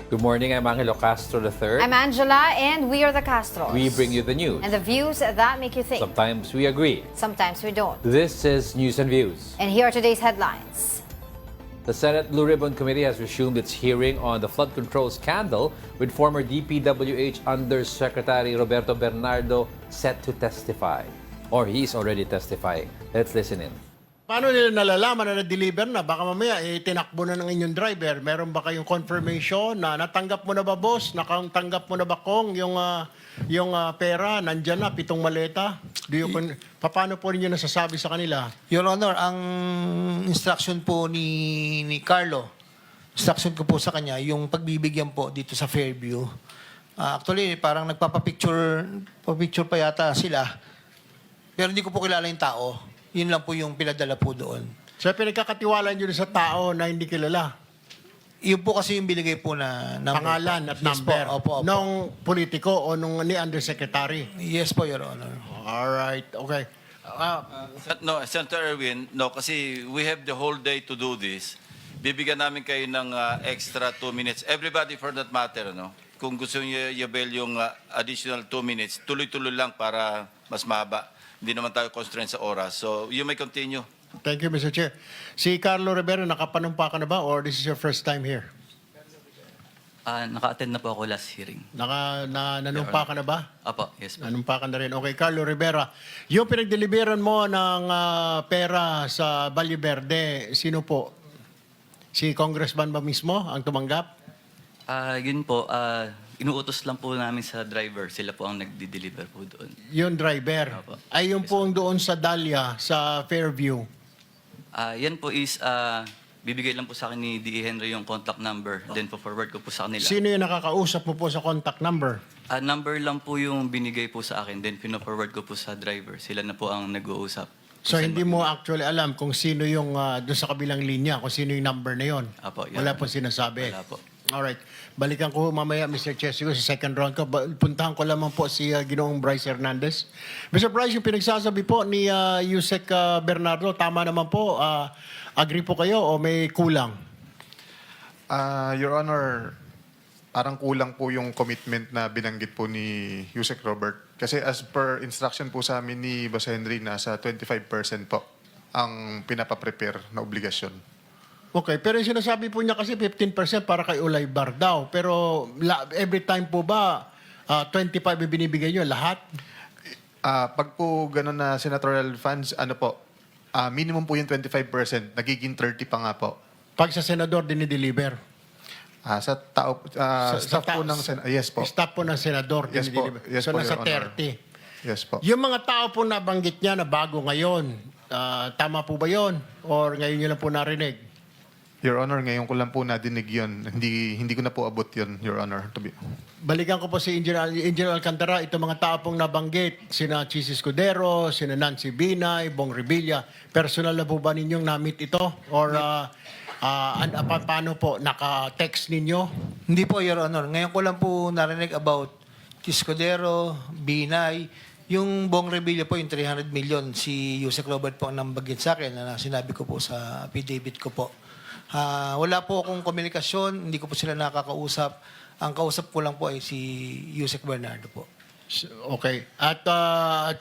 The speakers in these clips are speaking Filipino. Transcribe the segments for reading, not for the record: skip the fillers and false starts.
Good morning, I'm Angelo Castro III. I'm Angela, and we are the Castros. We bring you the news. And the views that make you think. Sometimes we agree. Sometimes we don't. This is News and Views. And here are today's headlines. The Senate Blue Ribbon Committee has resumed its hearing on the flood control scandal with former DPWH Undersecretary Roberto Bernardo set to testify. Or he's already testifying. Let's listen in. Paano nila nalalaman na na-deliver na? Baka mamaya, tinakbo na ng inyong driver. Meron ba kayong confirmation na natanggap mo na ba, boss? Nakatanggap mo na ba, Kong, yung pera? Nandyan na, 7 maleta? Paano po rin yun nasasabi sa kanila? Your Honor, ang instruction po ni Carlo, instruction ko po sa kanya, yung pagbibigyan po dito sa Fairview. Actually, parang nagpapapicture pa yata sila. Pero hindi ko po kilala yung tao. Yun lang po yung pinadala po doon. So, pinagkakatiwala nyo sa tao na hindi kilala? Yun po kasi yung binigay po na number. Pangalan at Yes number? Po, opo. Nung politiko o nung ni Undersecretary? Yes po, Your Honor. Alright, okay. No, Senator Erwin, no, kasi we have the whole day to do this. Bibigyan namin kayo ng extra 2 minutes. Everybody for that matter, no? Kung gusto niyo i-avail yung additional 2 minutes, tuloy-tuloy lang para mas mahaba. Hindi naman tayo constrained sa oras. So, you may continue. Thank you, Mr. Chair. Si Carlo Rivera, nakapanumpa ka na ba or this is your first time here? Naka-attend na po ako last hearing. Nanumpa ka na ba? Apo, yes po. Nanumpa ka na rin. Okay, Carlo Rivera. Yung pinagdeliveran mo ng pera sa Valle Verde, sino po? Si Congressman ba mismo ang tumanggap? Yun po, inuutos lang po namin sa driver. Sila po ang nagdi-deliver po doon. Yung driver. Opo. Ay, yung po ang doon sa Dahlia, sa Fairview. Yan po is, bibigay lang po sa akin ni D.E. Henry yung contact number. Then po forward ko po sa kanila. Sino yung nakakausap mo po sa contact number? Number lang po yung binigay po sa akin. Then pino-forward ko po sa driver. Sila na po ang nag-uusap. So, hindi mo actually alam kung sino yung doon sa kabilang linya, kung sino yung number na yon. Apo, Wala yan. po sinasabi. Wala po. Alright. Balikan ko mamaya, Mr. Chesico, sa second round ko. Puntahan ko lamang po si Ginoong Bryce Hernandez. Mr. Bryce, yung pinagsasabi po ni Yusek Bernardo, tama naman po. Agree po kayo o may kulang? Your Honor, parang kulang po yung commitment na binanggit po ni Yusek Robert. Kasi as per instruction po sa amin ni Boss Henry, nasa 25% po ang pinapaprepare na obligasyon. Okay, pero yung sinasabi po niya kasi 15% para kay Ulay Bar daw. Pero every time po ba 25 yung binibigay niyo lahat? Pag po gano'n na senatorial funds, ano po, minimum po yung 25%, nagiging 30 pa nga po. Pag sa senador dinideliver? Sa tao, staff po ng yes po. Staff po ng senador Yes po. dinideliver. Yes so po, nasa Your Honor. 30. Yes po. Yung mga tao po nabanggit niya na bago ngayon, tama po ba yon? Or ngayon niyo lang po narinig? Your Honor, ngayon ko lang po nadinig yun. Hindi ko na po abot yun, Your Honor. Balikan ko po si Engineer Alcantara, itong mga tao pong nabanggit, sina Chis Escudero, sina Nancy Binay, Bong Revilla, personal na po ba ninyong na-meet ito? Or paano po, naka-text ninyo? Hindi po, Your Honor. Ngayon ko lang po narinig about Tiscodero, Binay, yung Bong Revilla po, yung 300 million, si Yusek Robert po ang nambagit sa akin na sinabi ko po sa affidavit ko po. Wala po akong komunikasyon, hindi ko po sila nakakausap. Ang kausap ko lang po ay si Yusek Bernardo po. Okay. At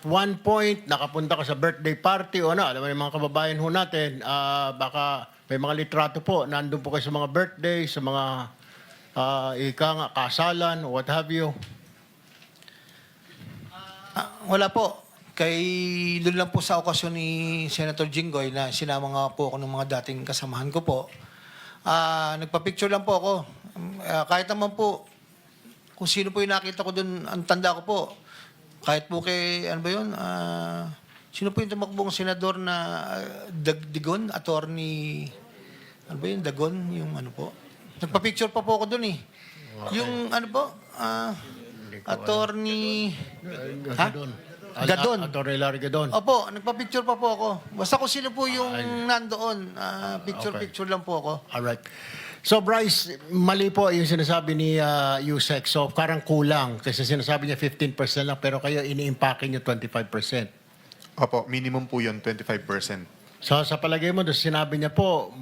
one point, nakapunta ka sa birthday party o ano, alam mo yung mga kababayan ho natin, baka may mga litrato po, nandun po kayo sa mga birthday, sa mga kasalan, what have you. Wala po. Doon lang po sa okasyon ni Senator Jinggoy na sinama nga po ako ng mga dating kasamahan ko po. Nagpa-picture lang po ako. Kahit naman po, kung sino po yung nakita ko doon, ang tanda ko po. Kahit po kay, ano ba yun? Sino po yung tumakbong senador na Dagon? Attorney, ano ba yun? Dagon? Yung ano po? Nagpa-picture pa po ako doon eh. Yung ano po? Attorney... Gadon. Attorney Larry Gadon. Opo, nagpa-picture pa po ako. Basta kung sino po yung nandoon, picture-picture lang po ako. Alright. So Bryce, mali po yung sinasabi ni Yusek. So parang kulang kasi sinasabi niya 15% lang pero kayo ini-impake niyo 25%. Opo, minimum po yun, 25%. So sa palagay mo, doon sinabi niya po,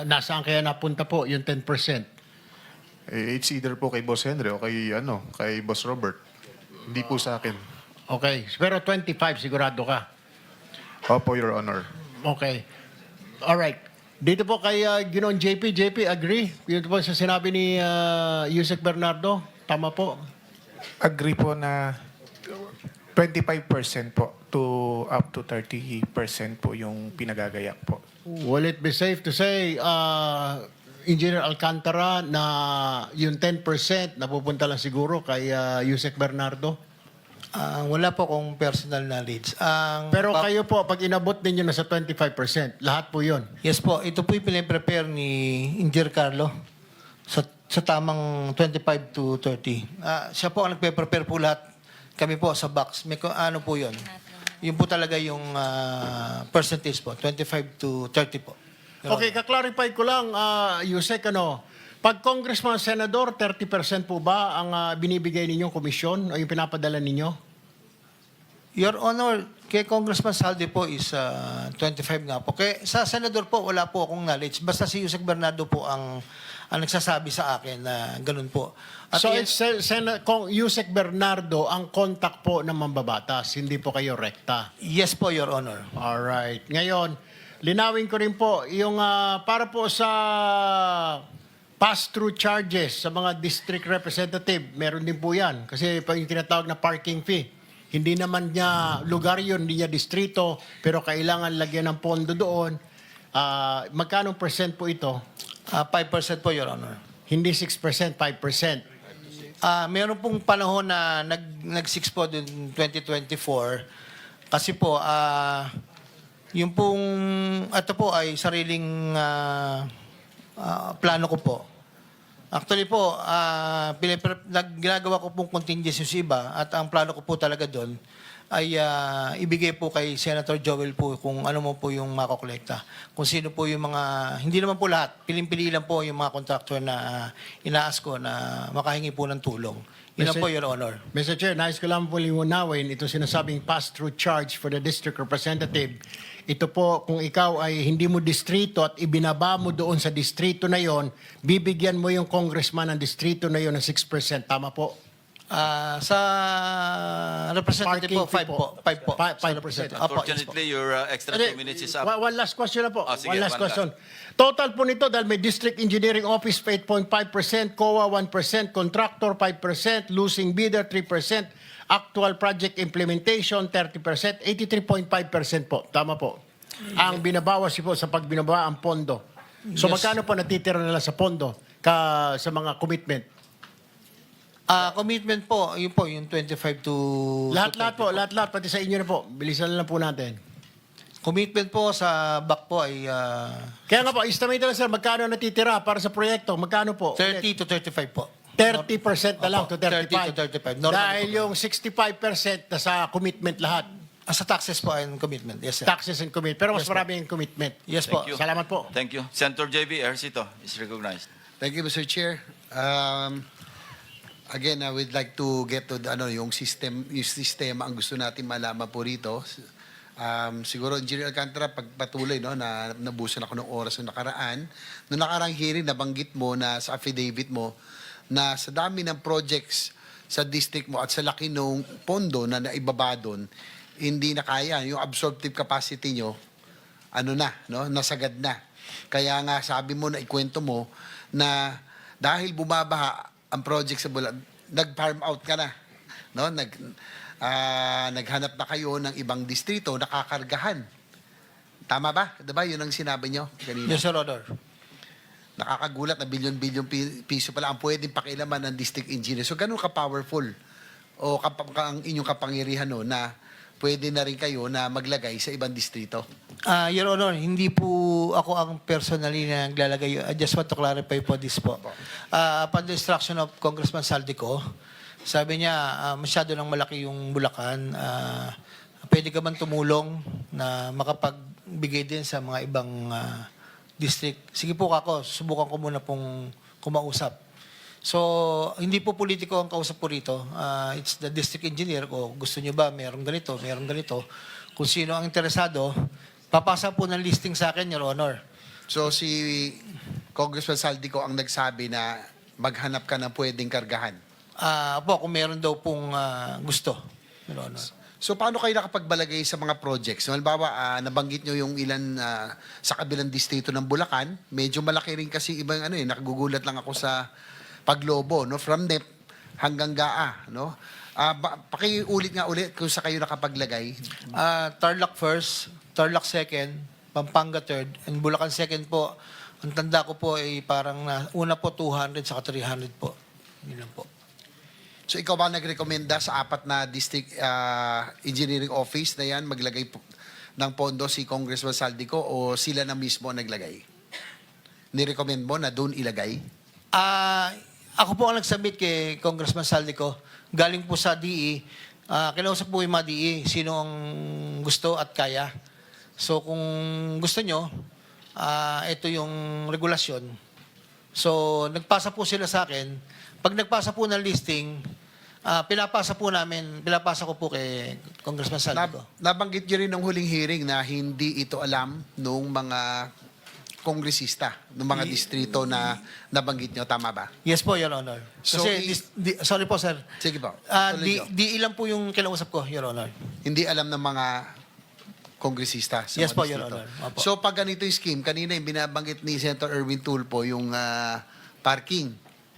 nasaan kaya napunta po yung 10%? It's either po kay Boss Henry o kay Boss Robert. Hindi po sa akin. Okay. Pero 25 sigurado ka. Opo, Your Honor. Okay. All right. Dito po kay Ginoong JP. JP, agree? Yun po sa sinabi ni Yusek Bernardo. Tama po. Agree po na 25% po to up to 30% po yung pinagagayak po. Will it be safe to say, Engineer Alcantara, na yung 10% napupunta lang siguro kay Yusek Bernardo? Wala po akong personal knowledge. Pero kayo po, pag inabot ninyo na sa 25%, lahat po yun. Yes po, ito po yung pinaprepare ni Engineer Carlo sa tamang 25 to 30. Siya po ang nagpe-prepare po lahat. Kami po sa box. May ano po yun? Yun po talaga yung percentage po, 25 to 30 po. Okay, kaklarify ko lang, Yusek, pag congressman, senador, 30% po ba ang binibigay ninyong komisyon o yung pinapadala ninyo? Your Honor, kay Congressman Saldi po is 25 nga po. Kay sa senador po, wala po akong knowledge. Basta si Yusek Bernardo po ang nagsasabi sa akin na ganun po. At So, yan- it's Yusek Bernardo ang contact po ng mambabatas, hindi po kayo rekta. yes po, Your Honor. Alright. Ngayon, linawin ko rin po, yung para po sa pass-through charges sa mga district representative, meron din po yan. Kasi pa yung tinatawag na parking fee. Hindi naman niya lugar yun, hindi niya distrito, pero kailangan lagyan ng pondo doon. Magkano percent po ito? 5% po, Your Honor. Hindi 6%, 5%. Meron pong panahon na nag-6 po dun 2024. Kasi po, yung pong, ito po ay sariling plano ko po. Actually po, ginagawa ko pong contingency sa iba at ang plano ko po talaga doon ay ibigay po kay Senator Joel po kung ano mo po yung makokolekta. Kung sino po yung mga, hindi naman po lahat, piling-pili lang po yung mga contractor na inaas ko na makahingi po ng tulong. Yun lang po, Your Honor. Mr. Chair, nais ko lang po liwanawin ito sinasabing pass-through charge for the district representative. Ito po, kung ikaw ay hindi mo distrito at ibinaba mo doon sa distrito na yon, bibigyan mo yung congressman ng distrito na yon ng 6%. Tama po? Sa representative po, 5 Parking fee po. 5 po. 5%. Sa representative. Apo, yes po. Unfortunately, your extra 2 minutes is up. One last question na po. Sige, one last one question. Total po nito dahil may District Engineering Office 8.5%, COA 1%, Contractor 5%, Losing Bidder 3%, Actual Project Implementation 30%, 83.5% po. Tama po. Ang binabawas po sa pagbinaba ang pondo. So Yes. magkano po natitira nila sa pondo sa mga commitment? Commitment po, yun po, yung 25 to... Lahat-lahat po, lahat-lahat, pati sa inyo na po. Bilisan na lang po natin. Commitment po sa back po ay Kaya nga po, estimate na lang sir, magkano natitira para sa proyekto? Magkano po? 30 to 35 po. 30% na lang to Opo, 30 to 35. 35. Normal Dahil po. yung 65% na sa commitment lahat. Sa taxes po ay commitment. Yes, sir. Taxes and commitment. Pero mas Yes po. marami yung commitment. Yes po. Thank you. Salamat po. Thank you. Senator JB Ejercito is recognized. Thank you, Mr. Chair. Again, I would like to get to yung sistema ang gusto natin malaman po rito. Siguro, Engineer Alcantara, pagpatuloy na nabusan ako ng oras na nakaraan. Noong nakarang hearing, nabanggit mo na sa affidavit mo na sa dami ng projects sa district mo at sa laki ng pondo na naibaba doon, hindi na kaya. Yung absorptive capacity nyo, nasagad na. Kaya nga sabi mo na ikwento mo na dahil bumabaha ang project sa Bulag, nag-farm out ka na. No? Naghanap na kayo ng ibang distrito, nakakargahan. Tama ba? Diba? Yun ang sinabi nyo kanina. Yes, Sir Honor. Nakakagulat na bilyon-bilyon piso pala ang pwedeng pakialaman ng district engineer. So, ganun ka-powerful o ang inyong kapangyarihan na pwede na rin kayo na maglagay sa ibang distrito. Your Honor, hindi po ako ang personally na naglalagay. I just want to clarify po this po. Upon the instruction of Congressman Saldico, sabi niya, masyado nang malaki yung Bulacan. Pwede ka man tumulong na makapagbigay din sa mga ibang district. Sige po ako, subukan ko muna pong kumausap. So, hindi po politiko ang kausap po rito. It's the district engineer ko. Gusto niyo ba merong ganito, merong ganito. Kung sino ang interesado, papasa po ng listing sa akin, Your Honor. So, si Congressman Saldico ang nagsabi na maghanap ka ng pwedeng kargahan. Po, kung meron daw pong gusto, Your Honor. So paano kayo nakapagbalagay sa mga projects? So, halimbawa, nabanggit nyo yung ilan sa kabilang distrito ng Bulacan. Medyo malaki rin kasi ibang nakagugulat lang ako sa Paglobo, no? From NEP hanggang GAA, no? Pakiulit nga ulit kung sa kayo nakapaglagay. Tarlac first, Tarlac second, Pampanga third, and Bulacan second po. Ang tanda ko po ay parang una po 200 saka 300 po. Yun lang po. So ikaw ba nagrekomenda sa 4 na district engineering office na yan maglagay ng pondo si Congressman Saldico o sila na mismo ang naglagay? Nirecommend mo na doon ilagay? Ako po ang nag-submit kay Congressman Saldico. Galing po sa DE. Kinausap po yung mga DE. Sino ang gusto at kaya. So kung gusto nyo, ito yung regulasyon. So nagpasa po sila sa akin. Pag nagpasa po ng listing, pinapasa ko po kay Congressman Saldico. Nabanggit nyo rin ng huling hearing na hindi ito alam nung mga kongresista, nung mga distrito na nabanggit nyo. Tama ba? Yes po, Your Honor. So, Kasi, sorry po, sir. Sige po. Tuloy nyo. Di ilan po yung kinausap ko, Your Honor. Hindi alam ng mga kongresista sa Yes mga po, Your distrito. Honor. Opo. So pag ganito yung scheme, kanina yung binabanggit ni Senator Erwin Tulfo, yung parking,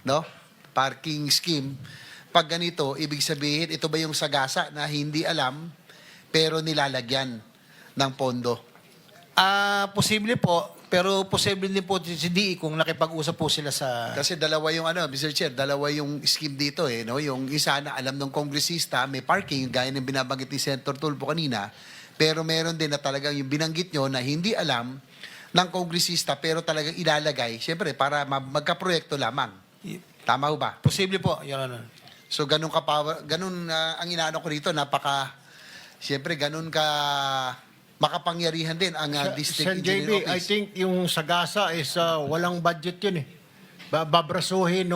no? Parking scheme. Pag ganito, ibig sabihin, ito ba yung sagasa na hindi alam pero nilalagyan ng pondo? Posible po, pero posible din po si DE kung nakipag-usap po sila sa... Kasi dalawa yung Mr. Chair, dalawa yung scheme dito no? Yung isa na alam ng kongresista, may parking, gaya ng binabanggit ni Senator Tulfo kanina, pero meron din na talagang yung binanggit nyo na hindi alam ng kongresista pero talagang ilalagay, syempre para magkaproyekto lamang. Tama ho ba? Posible po, Your Honor. So ganun ang inaano ko rito, syempre ganun ka makapangyarihan din ang district Sir engineer JB, I office. think yung Sagasa is walang budget yun eh. Babrasuhin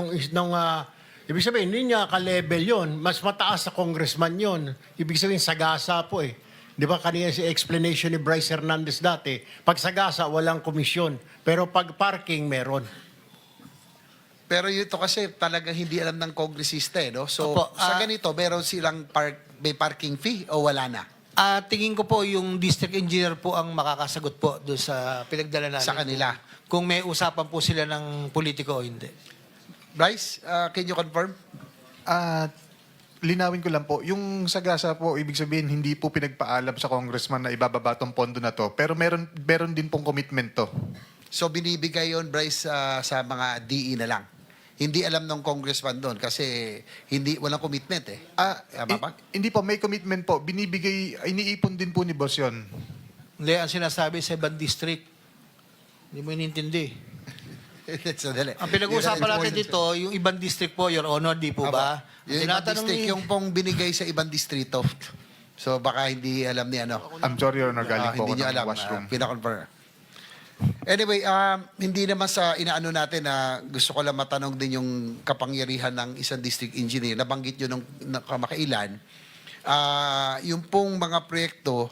ibig sabihin, hindi niya ka-level yun. Mas mataas sa congressman yun. Ibig sabihin, Sagasa po eh. Di ba kanina si explanation ni Bryce Hernandez dati, pag Sagasa, walang komisyon. Pero pag parking, meron. Pero ito kasi talagang hindi alam ng kongresista no? So Opo, sa ganito, meron silang may parking fee o wala na? Tingin ko po yung district engineer po ang makakasagot po doon sa pinagdala namin. Sa kanila. Kung may usapan po sila ng politiko o hindi. Bryce, can you confirm? Linawin ko lang po, yung sagasa po, ibig sabihin, hindi po pinagpaalam sa congressman na ibababa tong pondo na to, pero meron din pong commitment to. So binibigay yon Bryce, sa mga DE na lang. Hindi alam ng congressman doon kasi walang commitment eh. Tama ba? Hindi po, may commitment po. Binibigay, iniipon din po ni boss yun. Hindi, ang sinasabi sa ibang district. Hindi mo inintindi. Sandali. Ang pinag-uusapan natin dito, yung ibang district po, Your Honor, di po ba? Yung ibang district, yung pong binigay sa ibang distrito. So baka hindi alam ni I'm sorry, Your Honor, galing po ako hindi nyo ng alam. washroom. Pinakonfirm. Anyway, hindi naman sa inaano natin na gusto ko lang matanong din yung kapangyarihan ng isang district engineer. Nabanggit nyo nung kamakailan. Yung pong mga proyekto,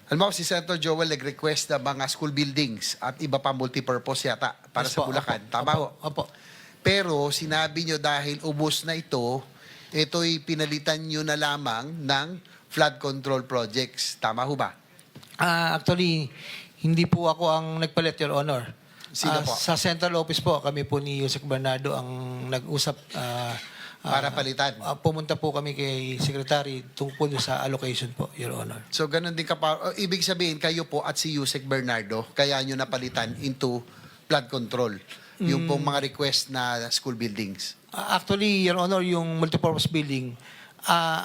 alam mo, si Senator Joel nag-request na mga school buildings at iba pa multipurpose yata para Yes sa po, Bulacan. opo, Tama ho? Opo. Pero sinabi nyo dahil ubos na ito'y pinalitan nyo na lamang ng flood control projects. Tama ho ba? Actually, hindi po ako ang nagpalit, Your Honor. Sino po? Sa central office po, kami po ni Yusek Bernardo ang nag-usap. Para palitan. Pumunta po kami kay Secretary tungkol sa allocation po, Your Honor. So, ganun din ibig sabihin, kayo po at si Yusek Bernardo, kaya nyo napalitan into flood control. Yung pong mga request na school buildings. Actually, Your Honor, yung multipurpose building,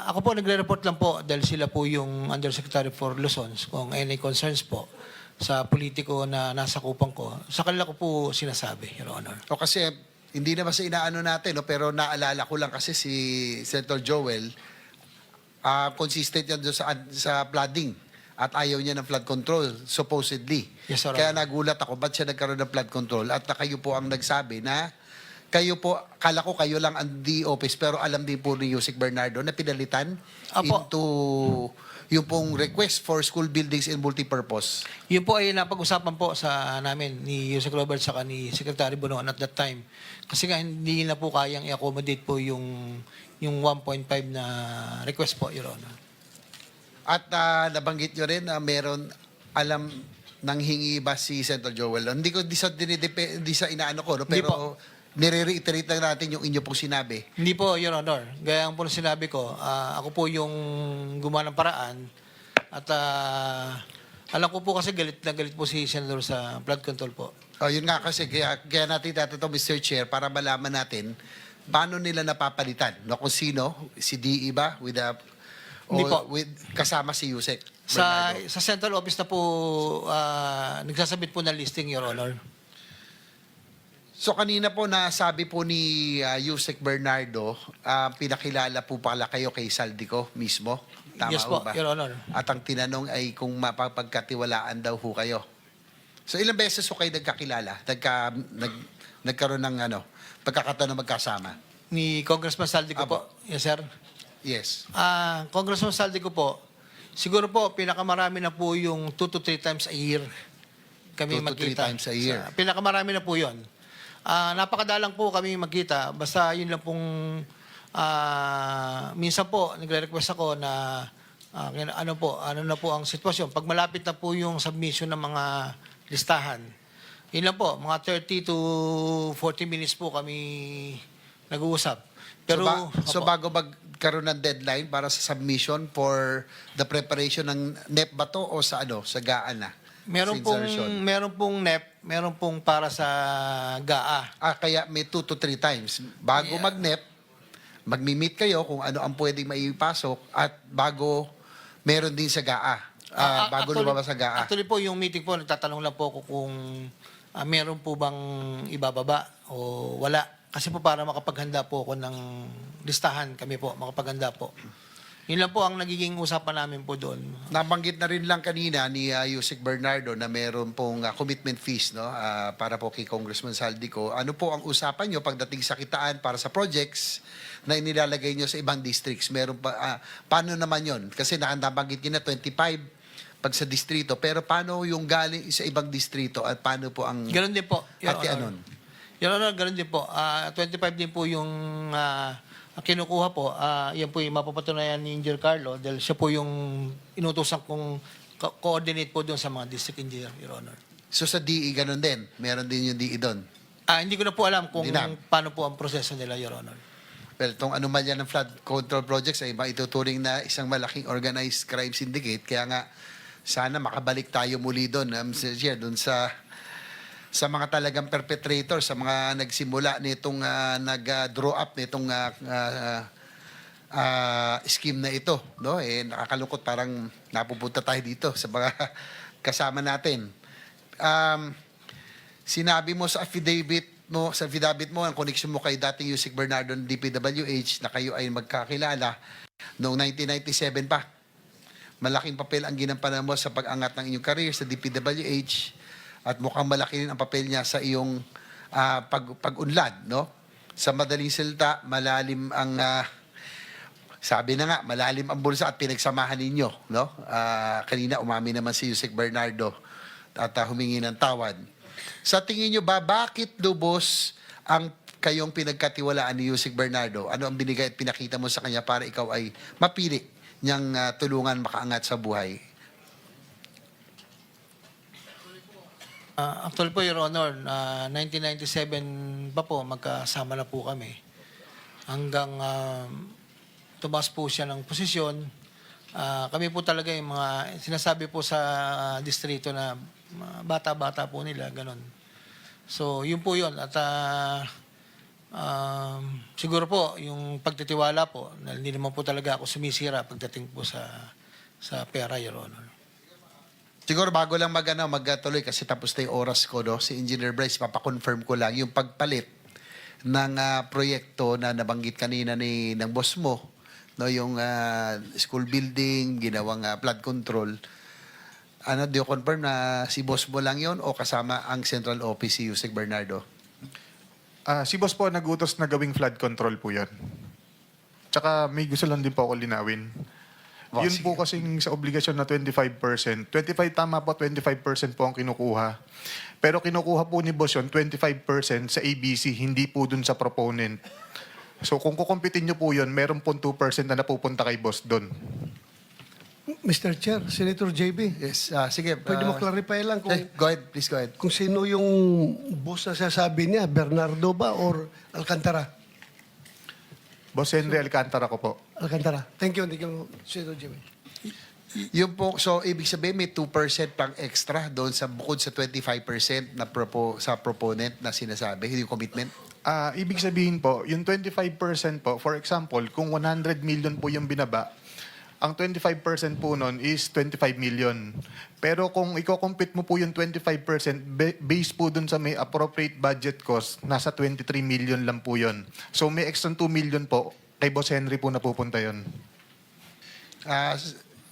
ako po nagre-report lang po dahil sila po yung Undersecretary for Luzon kung any concerns po sa politiko na nasa kupang ko. Sa kanila ko po sinasabi, Your Honor. O kasi, hindi naman sa inaano natin, no? Pero naalala ko lang kasi si Senator Joel, consistent yan doon sa flooding at ayaw niya ng flood control, supposedly. Yes, sir. Kaya nagulat ako, ba't siya nagkaroon ng flood control? At kayo po ang nagsabi na kayo po, kala ko kayo lang ang D office, pero alam din po ni Yusek Bernardo na pinalitan Apo. into yung pong request for school buildings and multipurpose? Yun po ay napag-usapan po sa namin ni Yusek Robert saka ni Secretary Bonoan at that time. Kasi nga hindi na po kayang i-accommodate po yung 1.5 na request po, Your Honor. At nabanggit nyo rin na meron alam nang hingi ba si Senator Joel? Hindi ko di sa inaano ko, no? Hindi Pero po. nire-reiterate lang natin yung inyo pong sinabi. Hindi po, Your Honor. Gaya po na sinabi ko, ako po yung gumawa ng paraan at alam ko po kasi galit na galit po si Senator sa flood control po. Oh, yun nga kasi, kaya natin tatanong, Mr. Chair, para malaman natin paano nila napapalitan. No? Kung sino, si DE ba? Hindi po. Kasama si Yusek Sa Bernardo. central office na po, nagsasabit po ng listing, Your Honor. So kanina po nasabi po ni Yusek Bernardo, pinakilala po pala kayo kay Saldico mismo. Tama Yes ho po, ba? Your Honor. At ang tinanong ay kung mapapagkatiwalaan daw ho kayo. So ilang beses ho kayo nagkakilala? Nagkaroon ng pagkakataon na magkasama? Ni Congressman Saldico Apo. po. Yes, sir. Yes. Congressman Saldico po, siguro po pinakamarami na po yung 2 to 3 times a year kami 2 to 3 magkita. times a year. Pinakamarami na po yun. Napakadalang po kami magkita. Basta yun lang pong minsan po nagre-request ako na ano na po ang sitwasyon. Pag malapit na po yung submission ng mga listahan, yun lang po, mga 30 to 40 minutes po kami nag-uusap. Pero, so bago magkaroon ng deadline para sa submission for the preparation ng NEP ba to o sa sa GAA na? meron Sa insertion? pong NEP, meron pong para sa GAA. Kaya may 2 to 3 times. Bago Yeah. mag-NEP, magmi-meet kayo kung ano ang pwedeng maipasok at bago meron din sa GAA. Bago lumabas sa GAA. Actually po, yung meeting po, nagtatanong lang po ako kung meron po bang ibababa o wala. Kasi po para makapaghanda po ako ng listahan kami po, makapaghanda po. Yun lang po ang nagiging usapan namin po doon. Nabanggit na rin lang kanina ni Yusek Bernardo na meron pong commitment fees para po kay Congressman Saldico. Ano po ang usapan nyo pagdating sa kitaan para sa projects na inilalagay nyo sa ibang districts? Meron pa, paano naman yon? Kasi nabanggit nyo na 25 pag sa distrito. Pero paano yung galing sa ibang distrito at paano po ang Ganun din po, Your Ate Honor. Anon? Your Honor, ganun din po. 25 din po yung kinukuha po. Yan po yung mapapatunayan ni Engineer Carlo dahil siya po yung inutusan kong coordinate po doon sa mga district engineer, Your Honor. So sa DE, ganun din? Meron din yung DE doon? Hindi ko na po alam kung Hindi na. paano po ang proseso nila, Your Honor. Well, itong anomalya ng flood control projects ay maituturing na isang malaking organized crime syndicate. Kaya nga, sana makabalik tayo muli doon, Mr. Chair, doon sa mga talagang perpetrator, sa mga nagsimula nitong nag-draw up nitong scheme na ito. No? Nakakalungkot, parang napupunta tayo dito sa mga kasama natin. Sinabi mo sa affidavit mo, ang connection mo kay dating Yusek Bernardo ng DPWH na kayo ay magkakilala noong 1997 pa. Malaking papel ang ginampanan mo sa pag-angat ng inyong career sa DPWH at mukhang malaki rin ang papel niya sa iyong pag-unlad, no? Sa madaling salita, malalim ang sabi na nga, malalim ang bulsa at pinagsamahan ninyo, no? Kanina umami naman si Yusek Bernardo at humingi ng tawad. Sa tingin niyo ba, bakit lubos ang kayong pinagkatiwalaan ni Yusek Bernardo? Ano ang binigay at pinakita mo sa kanya para ikaw ay mapili niyang tulungan makaangat sa buhay? Actually po, Your Honor, 1997 pa po, magkasama na po kami. Hanggang tumaas po siya ng posisyon. Kami po talaga yung mga sinasabi po sa distrito na bata-bata po nila, ganun. So, yun po yun. At siguro po, yung pagtitiwala po, na hindi naman po talaga ako sumisira pagdating po sa pera, Your Honor. Siguro bago lang magtuloy kasi tapos na yung oras ko, no? Si Engineer Bryce, papakonfirm ko lang yung pagpalit ng proyekto na nabanggit kanina ng boss mo, no? Yung school building, ginawang flood control. Do you confirm na si boss mo lang yon o kasama ang central office si Yusek Bernardo? Si boss po nagutos na gawing flood control po yan. Tsaka may gusto lang din po ako linawin. Yun po kasing sa obligasyon na 25%. 25 tama po, 25% po ang kinukuha. Pero kinukuha po ni boss yun, 25% sa ABC, hindi po dun sa proponent. So kung kukumpitin nyo po yun, meron po 2% na napupunta kay boss dun. Mr. Chair, Senator JB, Yes, sige. pwede mo clarify lang kung, Go ahead, please go ahead. kung sino yung boss na sasabi niya, Bernardo ba or Alcantara? Boss Henry Alcantara ko po. Alcantara. Thank you, Senator JB. Yung po, so ibig sabihin may 2% pang extra doon sa bukod sa 25% na sa proponent na sinasabi, yung commitment. Ibig sabihin po, yung 25% po, for example, kung 100 million po yung binaba, ang 25% po nun is 25 million. Pero kung i-compute mo po yung 25%, based po dun sa may appropriate budget cost, nasa 23 million lang po yun. So may extra 2 million po, kay Boss Henry po napupunta yun.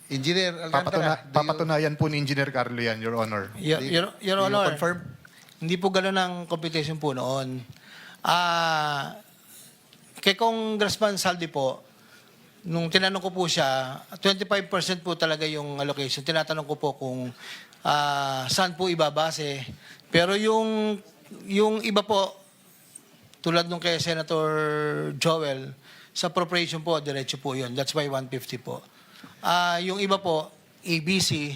Engineer Alcantara, Papatunayan po ni Engineer Carlo yan, Your Honor. Your do you Honor, confirm? hindi po gano'n ang computation po noon. Kay Congressman Saldi po, nung tinanong ko po siya, 25% po talaga yung allocation. Tinatanong ko po kung saan po ibabase. Pero yung iba po, tulad nung kay Senator Joel, sa appropriation po, diretso po yun. That's why 150 po. Yung iba po, ABC,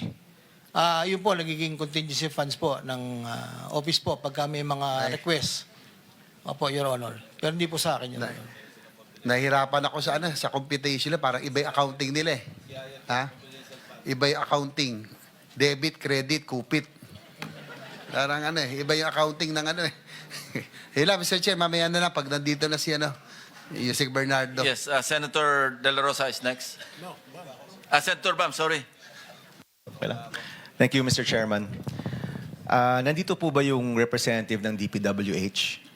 yun po, nagiging contingency funds po ng office po pagka may mga request. Opo, Your Honor. Pero hindi po sa akin yun. Nahirapan ako sa computation nila, parang iba yung accounting nila eh. Ha? Iba yung accounting. Debit, credit, kupit. Parang iba yung accounting ng Hila, Mr. Chair, mamaya na lang pag nandito na si Yusek Bernardo. Yes, Senator De La Rosa is next. Senator Bam, sorry. Okay lang. Thank you, Mr. Chairman. Nandito po ba yung representative ng DPWH?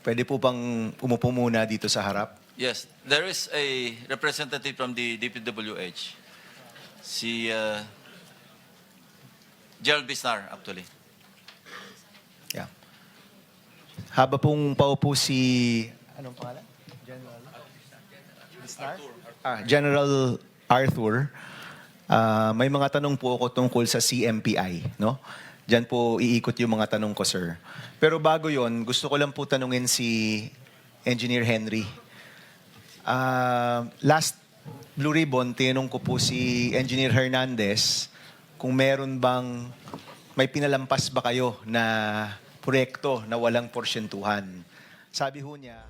Pwede po bang umupo muna dito sa harap? Yes, there is a representative from the DPWH. Si Gerald Bisnar, actually. Yeah. Haba pong paupo si... Anong pangalan? General Arthur. May mga tanong po ako tungkol sa CMPI, no? Diyan po iikot yung mga tanong ko, sir. Pero bago yon, gusto ko lang po tanungin si Engineer Henry. Last Blue Ribbon, tinanong ko po si Engineer Hernandez kung meron bang, may pinalampas ba kayo na proyekto na walang porsyentuhan. Sabi ho niya,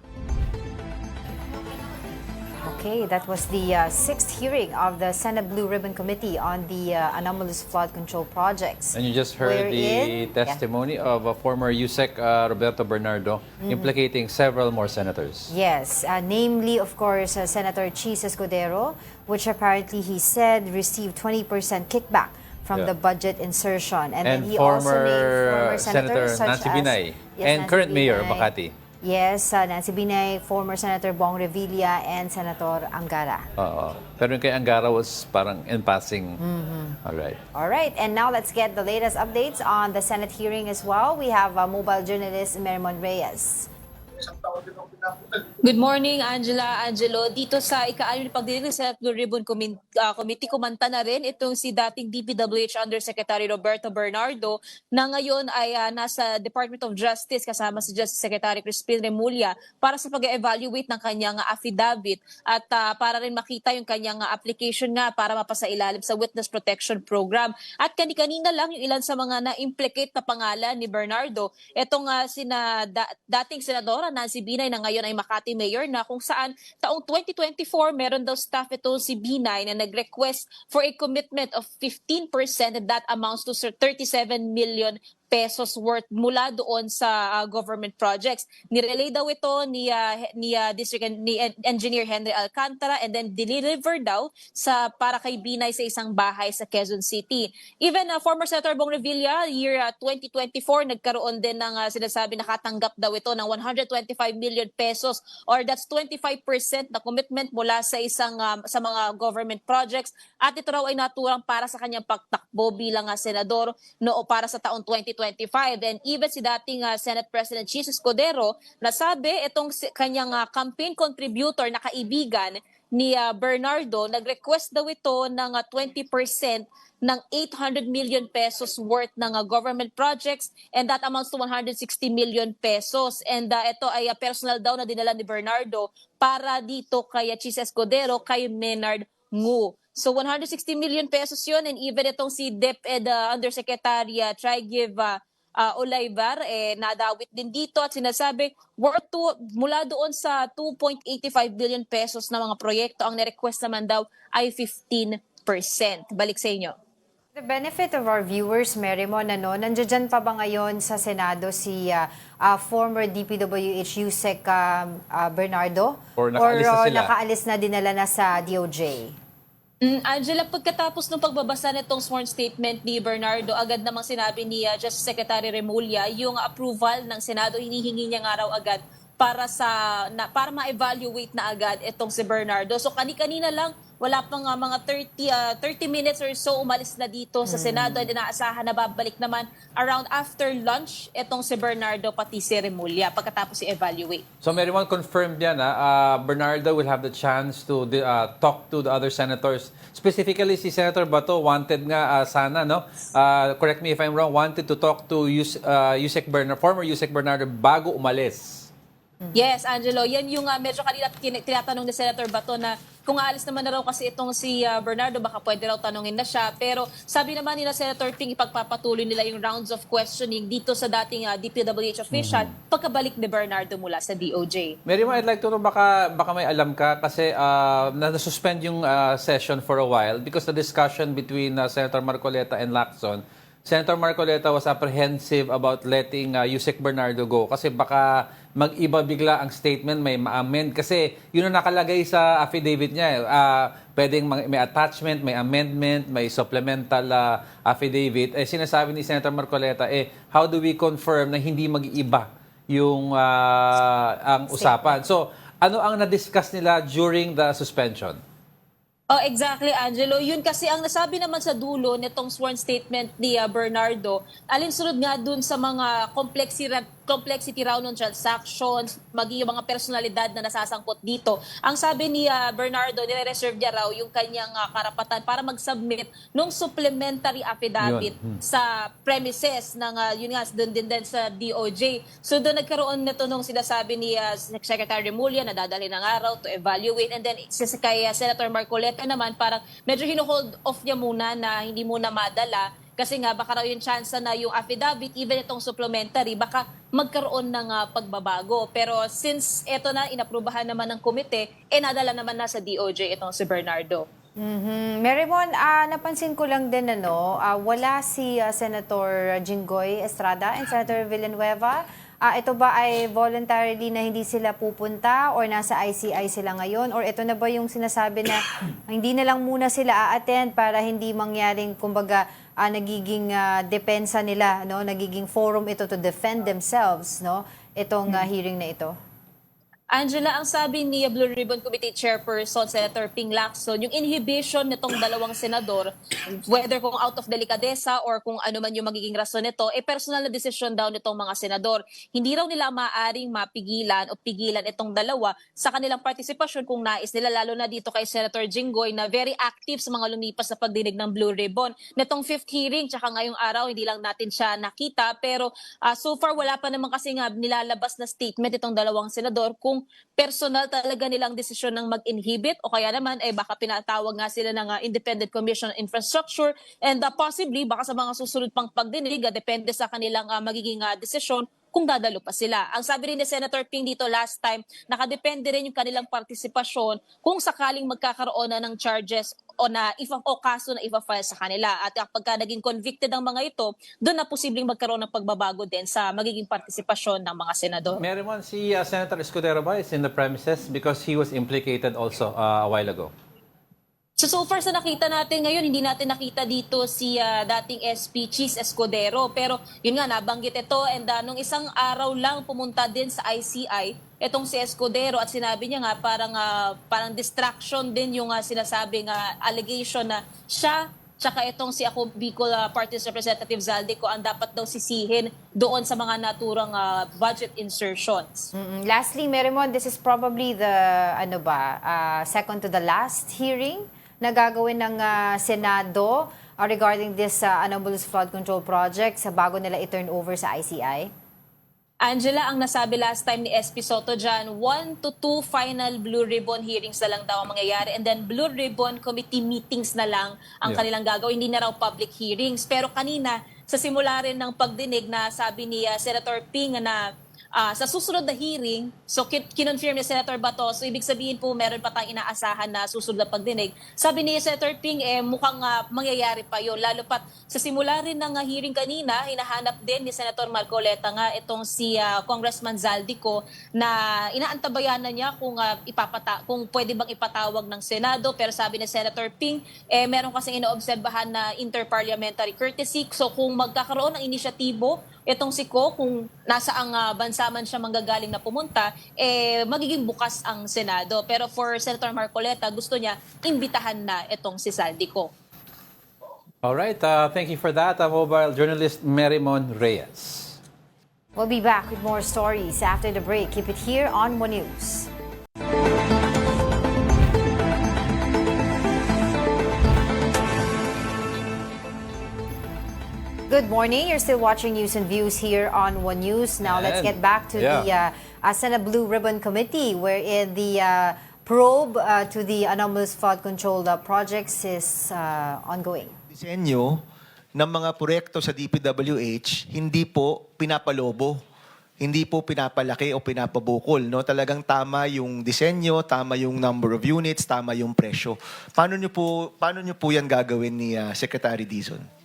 Okay, that was the sixth hearing of the Senate Blue Ribbon Committee on the anomalous flood control projects. And you just heard the testimony of former Yusek Roberto Bernardo implicating several more senators. Yes, namely, of course, Senator Chis Escudero, which apparently he said received 20% kickback from the budget insertion. And then he also named former senators such Nancy as... Binay and Nancy current Mayor Binay. Makati. Yes, Nancy Binay, former Senator Bong Revilla, and Senator Angara. Pero yung kay Angara was parang in passing. All right. All right, and now let's get the latest updates on the Senate hearing as well. We have mobile journalist Mermon Reyes. Good morning, Angela, Angelo. Dito sa ika-anim na pagdinig ng Senate Blue Ribbon Committee, kumanta na rin itong si dating DPWH Undersecretary Roberto Bernardo na ngayon ay nasa Department of Justice kasama si Justice Secretary Crispin Remulla para sa pag-evaluate ng kanyang affidavit at para rin makita yung kanyang application nga para mapasailalim sa Witness Protection Program. At kanina lang yung ilan sa mga na-implicate na pangalan ni Bernardo. Itong dating senadora Nancy Binay na ngayon ay Makati Mayor na kung saan taong 2024 meron daw staff ito si Binay na nag-request for a commitment of 15% and that amounts to 37 million pesos worth mula doon sa government projects. Nirelay daw ito ni Engineer Henry Alcantara and then deliver daw para kay Binay sa isang bahay sa Quezon City. Even former Senator Bong Revilla, year 2024, nagkaroon din ng sinasabi nakatanggap daw ito ng 125 million pesos or that's 25% na commitment mula sa mga government projects at ito raw ay naturang para sa kanyang pagtakbo bilang senador para sa taong 2025. And even si dating Senate President Chis Escudero nasabi itong kanyang campaign contributor na kaibigan ni Bernardo, nag-request daw ito ng 20% ng 800 million pesos worth ng government projects, and that amounts to 160 million pesos. And ito ay personal daw na dinala ni Bernardo para dito kay Chis Escudero, kay Menard Ngu. So 160 million pesos yun, and even itong si DepEd Undersecretary Trigiv Olaivar, nadawit din dito at sinasabi mula doon sa 2.85 billion pesos na mga proyekto, ang nirequest naman daw ay 15%. Balik sa inyo. The benefit of our viewers, Merrimon, nandiyan pa ba ngayon sa Senado si former DPWH Yusek Bernardo? Or nakaalis na sila? Nakaalis na, dinala na sa DOJ? Angela, pagkatapos ng pagbabasa nitong sworn statement ni Bernardo, agad namang sinabi ni Justice Secretary Remulla yung approval ng Senado, hinihingi niya nga raw agad para ma-evaluate na agad itong si Bernardo. So kani-kanina lang, wala pang mga 30 minutes or so, umalis na dito sa Senado, at inaasahan na babalik naman around after lunch itong si Bernardo pati si Remulla pagkatapos i-evaluate. So Merrimon, confirmed yan, Bernardo will have the chance to talk to the other senators. Specifically, si Senator Bato wanted nga sana, no? Correct me if I'm wrong, wanted to talk to former Yusek Bernardo bago umalis. Yes, Angelo, yan yung medyo kanina tinatanong ni Senator Bato na kung aalis naman na raw kasi itong si Bernardo, baka pwede raw tanungin na siya. Pero sabi naman nila Senator Ping, ipagpapatuloy nila yung rounds of questioning dito sa dating DPWH official pagkabalik ni Bernardo mula sa DOJ. Merrimon, I'd like to know, baka may alam ka kasi na-suspend yung session for a while because the discussion between Senator Marcoleta and Lacson, Senator Marcoleta was apprehensive about letting Yusek Bernardo go kasi baka mag-iba bigla ang statement, may ma-amend. Kasi yun ang nakalagay sa affidavit niya. Pwedeng may attachment, may amendment, may supplemental affidavit. Sinasabi ni Senator Marcoleta, how do we confirm na hindi mag-iba yung ang usapan? So, ano ang na-discuss nila during the suspension? Oh, exactly, Angelo. Yun kasi ang nasabi naman sa dulo nitong sworn statement ni Bernardo, alinsunod nga dun sa mga complexity raw ng transactions, maging yung mga personalidad na nasasangkot dito. Ang sabi ni Bernardo, nire-reserve niya raw yung kanyang karapatan para mag-submit ng supplementary affidavit sa premises ng, yun nga, dun din sa DOJ. So doon nagkaroon nito nung sinasabi ni Secretary Remulla na dadalhin ng araw to evaluate, and then kay Senator Marcoleta naman parang medyo hino-hold off niya muna na hindi muna madala kasi nga baka raw yung chance na yung affidavit, even itong supplementary, baka magkaroon ng pagbabago. Pero since ito na, inaprubahan naman ng komite, nadala naman na sa DOJ itong si Bernardo. Merrimon, napansin ko lang din wala si Senator Jinggoy Estrada and Senator Villanueva. Ito ba ay voluntarily na hindi sila pupunta or nasa ICI sila ngayon? Or ito na ba yung sinasabi na hindi na lang muna sila a-attend para hindi mangyaring, kumbaga, nagiging depensa nila, no? Nagiging forum ito to defend themselves, no? Itong hearing na ito. Angela, ang sabi ni Blue Ribbon Committee Chairperson Senator Ping Lacson, yung inhibition nitong dalawang senador, whether kung out of delikadesa or kung ano man yung magiging rason nito, personal na decision daw nitong mga senador. Hindi raw nila maaaring mapigilan o pigilan itong dalawa sa kanilang partisipasyon kung nais nila, lalo na dito kay Senator Jinggoy na very active sa mga lumipas na pagdinig ng Blue Ribbon. Nitong fifth hearing, tsaka ngayong araw, hindi lang natin siya nakita, pero so far wala pa naman kasi nga nilalabas na statement itong dalawang senador kung personal talaga nilang desisyon ng mag-inhibit o kaya naman baka pinatawag nga sila ng Independent Commission on Infrastructure, and possibly baka sa mga susunod pang pagdinig, depende sa kanilang magiging desisyon kung dadalo pa sila. Ang sabi rin ni Senator Ping dito last time, nakadepende rin yung kanilang partisipasyon kung sakaling magkakaroon na ng charges o kaso na ipa-file sa kanila. At kapag naging convicted ang mga ito, doon na posibleng magkaroon ng pagbabago din sa magiging partisipasyon ng mga senador. Merrimon, si Senator Escudero ba is in the premises because he was implicated also a while ago? So far sa nakita natin ngayon, hindi natin nakita dito si dating SP Chis Escudero. Pero yun nga, nabanggit ito, and nung isang araw lang pumunta din sa ICI itong si Escudero at sinabi niya nga parang distraction din yung sinasabing allegation na siya tsaka itong si Ako Bicol Party's Representative Zaldico ang dapat daw sisihin doon sa mga naturang budget insertions. Lastly, Merimon, this is probably the second to the last hearing na gagawin ng Senado regarding this anomalous flood control project sa bago nila i-turn over sa ICI. Angela, ang nasabi last time ni SP Soto dyan, 1 to 2 final Blue Ribbon hearings na lang daw ang mangyayari, and then Blue Ribbon committee meetings na lang ang kanilang gagawin, hindi na raw public hearings. Pero kanina, sa simula rin ng pagdinig na sabi ni Senator Ping na sa susunod na hearing, so kinonfirm ni Senator Bato, so ibig sabihin po meron pa tayong inaasahan na susunod na pagdinig. Sabi ni Senator Ping, mukhang mangyayari pa yun. Lalo pat sa simula rin ng hearing kanina, hinahanap din ni Senator Marcoleta nga itong si Congressman Zaldico na inaantabayan na niya kung pwede bang ipatawag ng Senado. Pero sabi ni Senator Ping, meron kasing inoobserbahan na interparliamentary courtesy. So kung magkakaroon ng inisyatibo, itong si Ko, kung nasa ang bansa man siya manggagaling na pumunta, magiging bukas ang Senado. Pero for Senator Marcoleta, gusto niya imbitahan na itong si Zaldico. Alright, thank you for that, mobile journalist Merimon Reyes. We'll be back with more stories after the break. Keep it here on One News. Good morning. You're still watching News and Views here on One News. Now let's get back to the Senate Blue Ribbon Committee, wherein the probe to the anomalous flood control projects is ongoing. Disenyo ng mga proyekto sa DPWH hindi po pinapalobo, hindi po pinapalaki o pinapabukol, no? Talagang tama yung disenyo, tama yung number of units, tama yung presyo. Paano niyo po yan gagawin ni Secretary Dizon?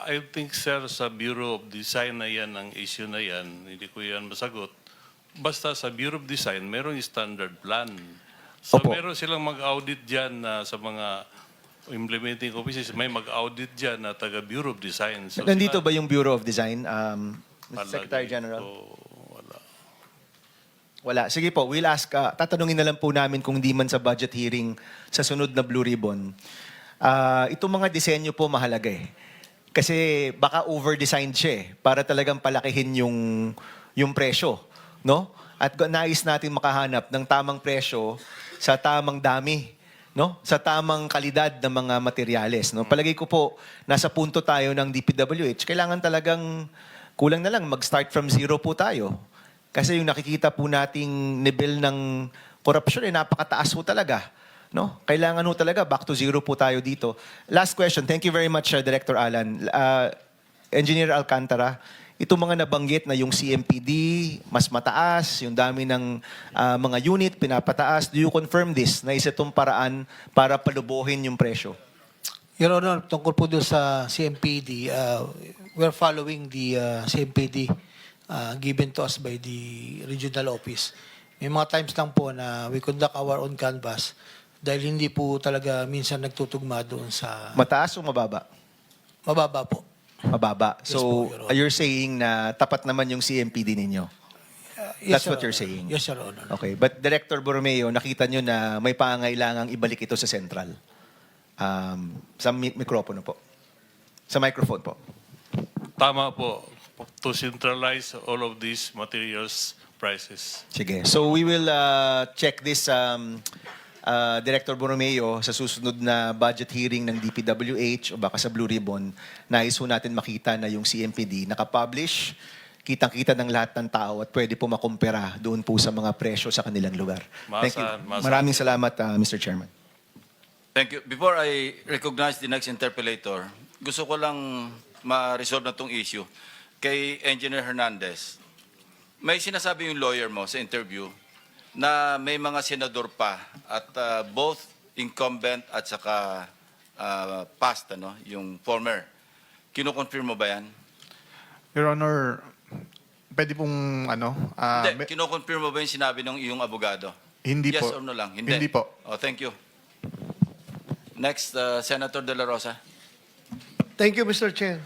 I think, sir, sa Bureau of Design na yan, ang issue na yan, hindi ko yan masagot. Basta sa Bureau of Design, merong standard plan. So Opo. meron silang mag-audit dyan sa mga implementing offices. May mag-audit dyan na taga Bureau of Design. So Nandito ba yung Bureau of Design, Secretary General? Wala. Wala. Sige po, we'll ask. Tatanungin na lang po namin kung di man sa budget hearing sa sunod na Blue Ribbon. Itong mga disenyo po mahalaga eh. Kasi baka over-designed siya eh, para talagang palakihin yung presyo. No? At nais natin makahanap ng tamang presyo sa tamang dami. No? Sa tamang kalidad ng mga materyales. No? Palagay ko po, nasa punto tayo ng DPWH, kailangan talagang kulang na lang mag-start from zero po tayo. Kasi yung nakikita po nating level ng korupsyon napakataas po talaga. No? Kailangan ho talaga, back to zero po tayo dito. Last question. Thank you very much, Director Alan. Engineer Alcantara, itong mga nabanggit na yung CMPD, mas mataas, yung dami ng mga unit, pinapataas. Do you confirm this, na isa itong paraan para palubuhin yung presyo? Your Honor, tungkol po doon sa CMPD, we're following the CMPD given to us by the regional office. May mga times lang po na we conduct our own canvas dahil hindi po talaga minsan nagtutugma doon sa... Mataas o mababa? Mababa po. Mababa. Yes So, po, Your Honor. you're saying na tapat naman yung CMPD ninyo? Yes, That's what Your you're Honor. saying? Yes, Your Honor. Okay. But Director Borromeo, nakita nyo na may pangailangang ibalik ito sa central. Sa mikropono po. Sa microphone po. Tama po, to centralize all of these materials prices. Sige. So we will check this, Director Borromeo, sa susunod na budget hearing ng DPWH o baka sa Blue Ribbon. Nais ho natin makita na yung CMPD nakapublish, kitang-kita ng lahat ng tao at pwede po makumpara doon po sa mga presyo sa kanilang lugar. Thank you. Maraming salamat, Mr. Chairman. Thank you. Before I recognize the next interpellator, gusto ko lang ma-resolve na itong issue. Kay Engineer Hernandez, may sinasabi yung lawyer mo sa interview na may mga senador pa at both incumbent at saka past, yung former. Kino-confirm mo ba yan? Your Honor, pwede pong Hindi, kino-confirm mo ba yung sinabi ng iyong abogado? Hindi yes po. or no lang? Hindi po. Oh, thank you. Next, Senator De La Rosa. Thank you, Mr. Chair.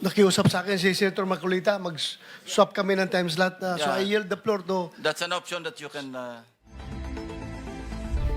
Nakiusap sa akin si Senator Marcoleta, mag-swap kami ng time slot. So Yeah. I yield the floor to... That's an option that you can...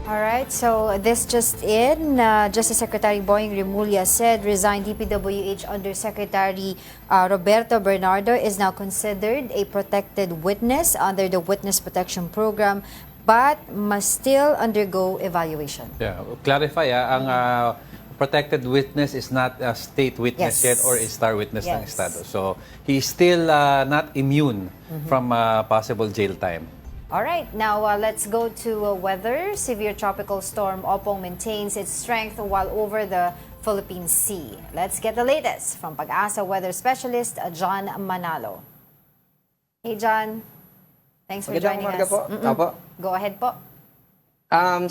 All right, so this just in, Justice Secretary Boying Rimulya said resigned DPWH Undersecretary Roberto Bernardo is now considered a protected witness under the Witness Protection Program but must still undergo evaluation. Yeah, clarify ang protected witness is not a state witness Yes. yet or a star witness ng Yes. Estado. So, he's still not immune from possible jail time. All right, now let's go to weather. Severe tropical storm Opong maintains its strength while over the Philippine Sea. Let's get the latest from Pag-asa weather specialist John Manalo. Hey John, thanks for joining us. Apo. Go ahead po.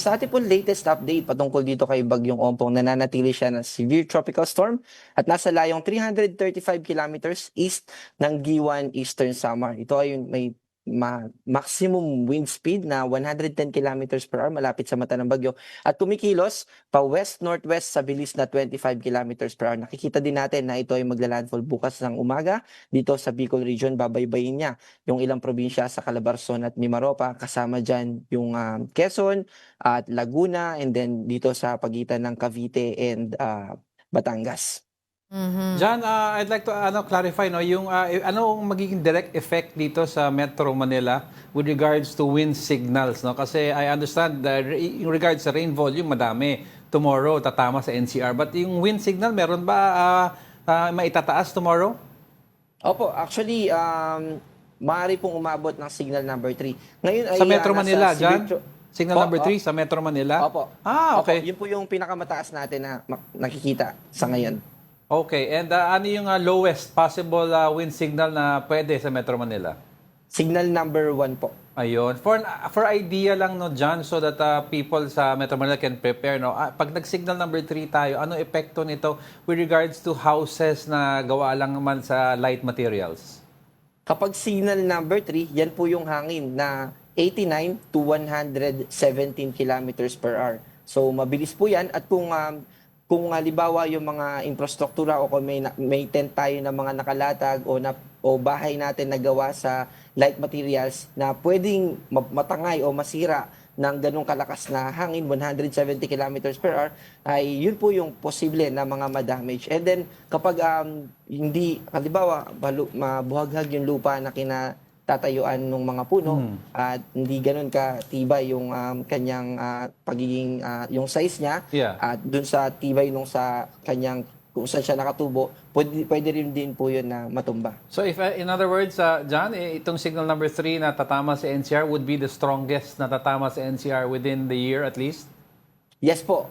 Sa ating po latest update patungkol dito kay Bagyong Ompong, nananatili siya na severe tropical storm at nasa layong 335 kilometers east ng Giwan, Eastern Samar. Ito ay may maximum wind speed na 110 kilometers per hour malapit sa mata ng bagyo at kumikilos pa west-northwest sa bilis na 25 kilometers per hour. Nakikita din natin na ito ay maglalandfall bukas ng umaga dito sa Bicol region. Babaybayin niya yung ilang probinsya sa Calabarzon at Mimaropa, kasama dyan yung Quezon at Laguna, and then dito sa pagitan ng Cavite and Batangas. John, I'd like to clarify yung ano ang magiging direct effect dito sa Metro Manila with regards to wind signals, no? Kasi I understand in regards sa rain volume madami tomorrow tatama sa NCR, but yung wind signal meron ba maitataas tomorrow? Opo, actually maaari pong umabot ng signal number 3. Ngayon ay Sa Metro nasa Manila, John? Signal Po, number 3 sa Metro Manila? Opo. Okay. Opo, yun po yung pinakamataas natin na nakikita sa ngayon. Okay, and ano yung lowest possible wind signal na pwede sa Metro Manila? Signal number 1 po. Ayun. For idea lang, no, John, so that people sa Metro Manila can prepare, no? Pag nag-signal number 3 tayo, ano epekto nito with regards to houses na gawa lang naman sa light materials? Kapag signal number 3, yan po yung hangin na 89 to 117 kilometers per hour. So mabilis po yan, at kung halimbawa yung mga infrastruktura o kung may tent tayo na mga nakalatag o bahay natin na gawa sa light materials na pwedeng matangay o masira ng ganong kalakas na hangin, 170 kilometers per hour, ay yun po yung posible na mga ma-damage. And then kapag hindi, halimbawa, mabuhaghag yung lupa na tatayuan ng mga puno at hindi ganoon ka tibay yung kanyang pagiging yung size niya at dun sa tibay nung sa kanyang kung saan siya nakatubo, pwede rin din po yun na matumba. So if in other words, John, itong signal number 3 na tatama sa NCR would be the strongest na tatama sa NCR within the year at least? Yes po.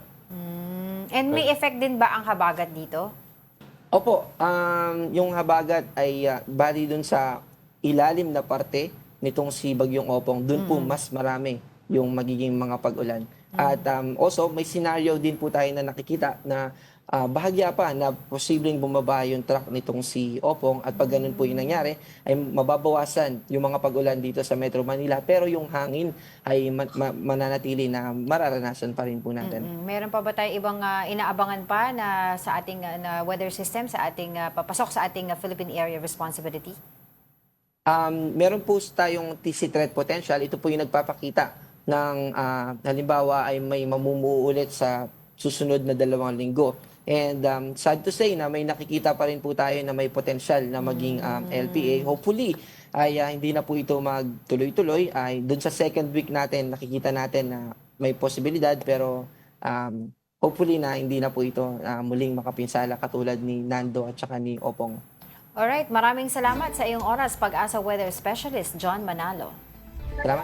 And may effect din ba ang habagat dito? Opo, yung habagat ay bali dun sa ilalim na parte nitong si Bagyong Opong, dun po mas marami yung magiging mga pag-ulan. At also, may scenario din po tayo na nakikita na bahagya pa na posibleng bumaba yung truck nitong si Opong, at pag ganun po yung nangyari, ay mababawasan yung mga pag-ulan dito sa Metro Manila, pero yung hangin ay mananatili na mararanasan pa rin po natin. Meron pa ba tayo ibang inaabangan pa na sa ating na weather system, sa ating papasok sa ating Philippine Area Responsibility? Meron po tayong TC threat potential. Ito po yung nagpapakita ng halimbawa ay may mamumuo ulit sa susunod na 2 linggo. And sad to say na may nakikita pa rin po tayo na may potential na maging LPA. Hopefully ay hindi na po ito magtuloy-tuloy. Ay doon sa second week natin nakikita natin na may posibilidad, pero hopefully na hindi na po ito muling makapinsala katulad ni Nando at saka ni Opong. Alright, maraming salamat sa iyong oras, Pag-asa Weather Specialist John Manalo. Salamat.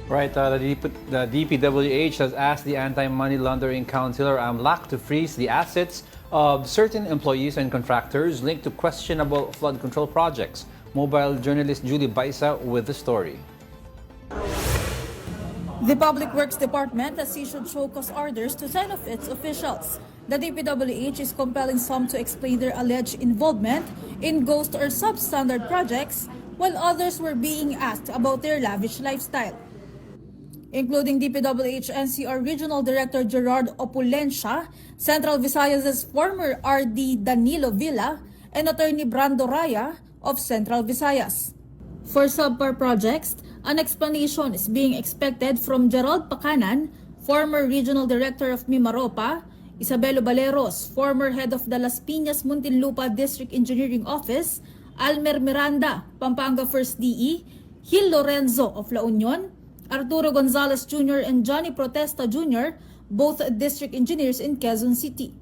Right, the DPWH has asked the Anti-Money Laundering Counselor AMLAC to freeze the assets of certain employees and contractors linked to questionable flood control projects. Mobile journalist Julie Baisa with the story. The Public Works Department has issued show cause orders to 10 of its officials. The DPWH is compelling some to explain their alleged involvement in ghost or substandard projects, while others were being asked about their lavish lifestyle. Including DPWH NCR Regional Director Gerard Opulencia, Central Visayas' former RD Danilo Villa, and Attorney Brando Raya of Central Visayas. For subpar projects, An explanation is being expected from Gerald Pacanan, former Regional Director of Mimaropa, Isabelo Baleros, former head of the Las Piñas Muntinlupa District Engineering Office, Almer Miranda, Pampanga 1st DE, Gil Lorenzo of La Union, Arturo Gonzalez Jr. and Johnny Protesta Jr., both district engineers in Quezon City.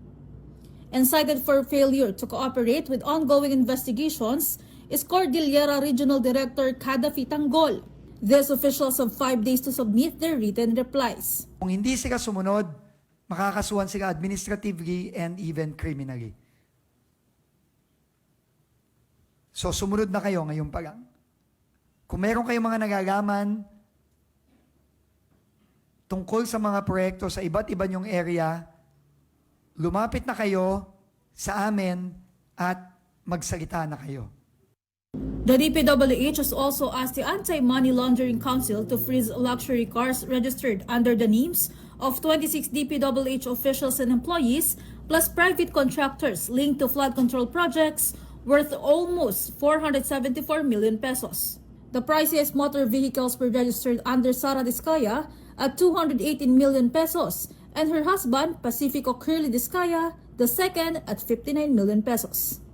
And cited for failure to cooperate with ongoing investigations is Cordillera Regional Director Kadafi Tanggol. These officials have 5 days to submit their written replies. Kung hindi sila sumunod, makakasuhan sila administratively and even criminally. So sumunod na kayo ngayon pa lang. Kung meron kayong mga nagagaman tungkol sa mga proyekto sa iba't iba nyong area, lumapit na kayo sa amin at magsalita na kayo. The DPWH has also asked the Anti-Money Laundering Council to freeze luxury cars registered under the names of 26 DPWH officials and employees, plus private contractors linked to flood control projects worth almost 474 million pesos. The priciest motor vehicles were registered under Sara Diskaya at 218 million pesos and her husband, Pacifico Curly Diskaya, the second at 59 million pesos.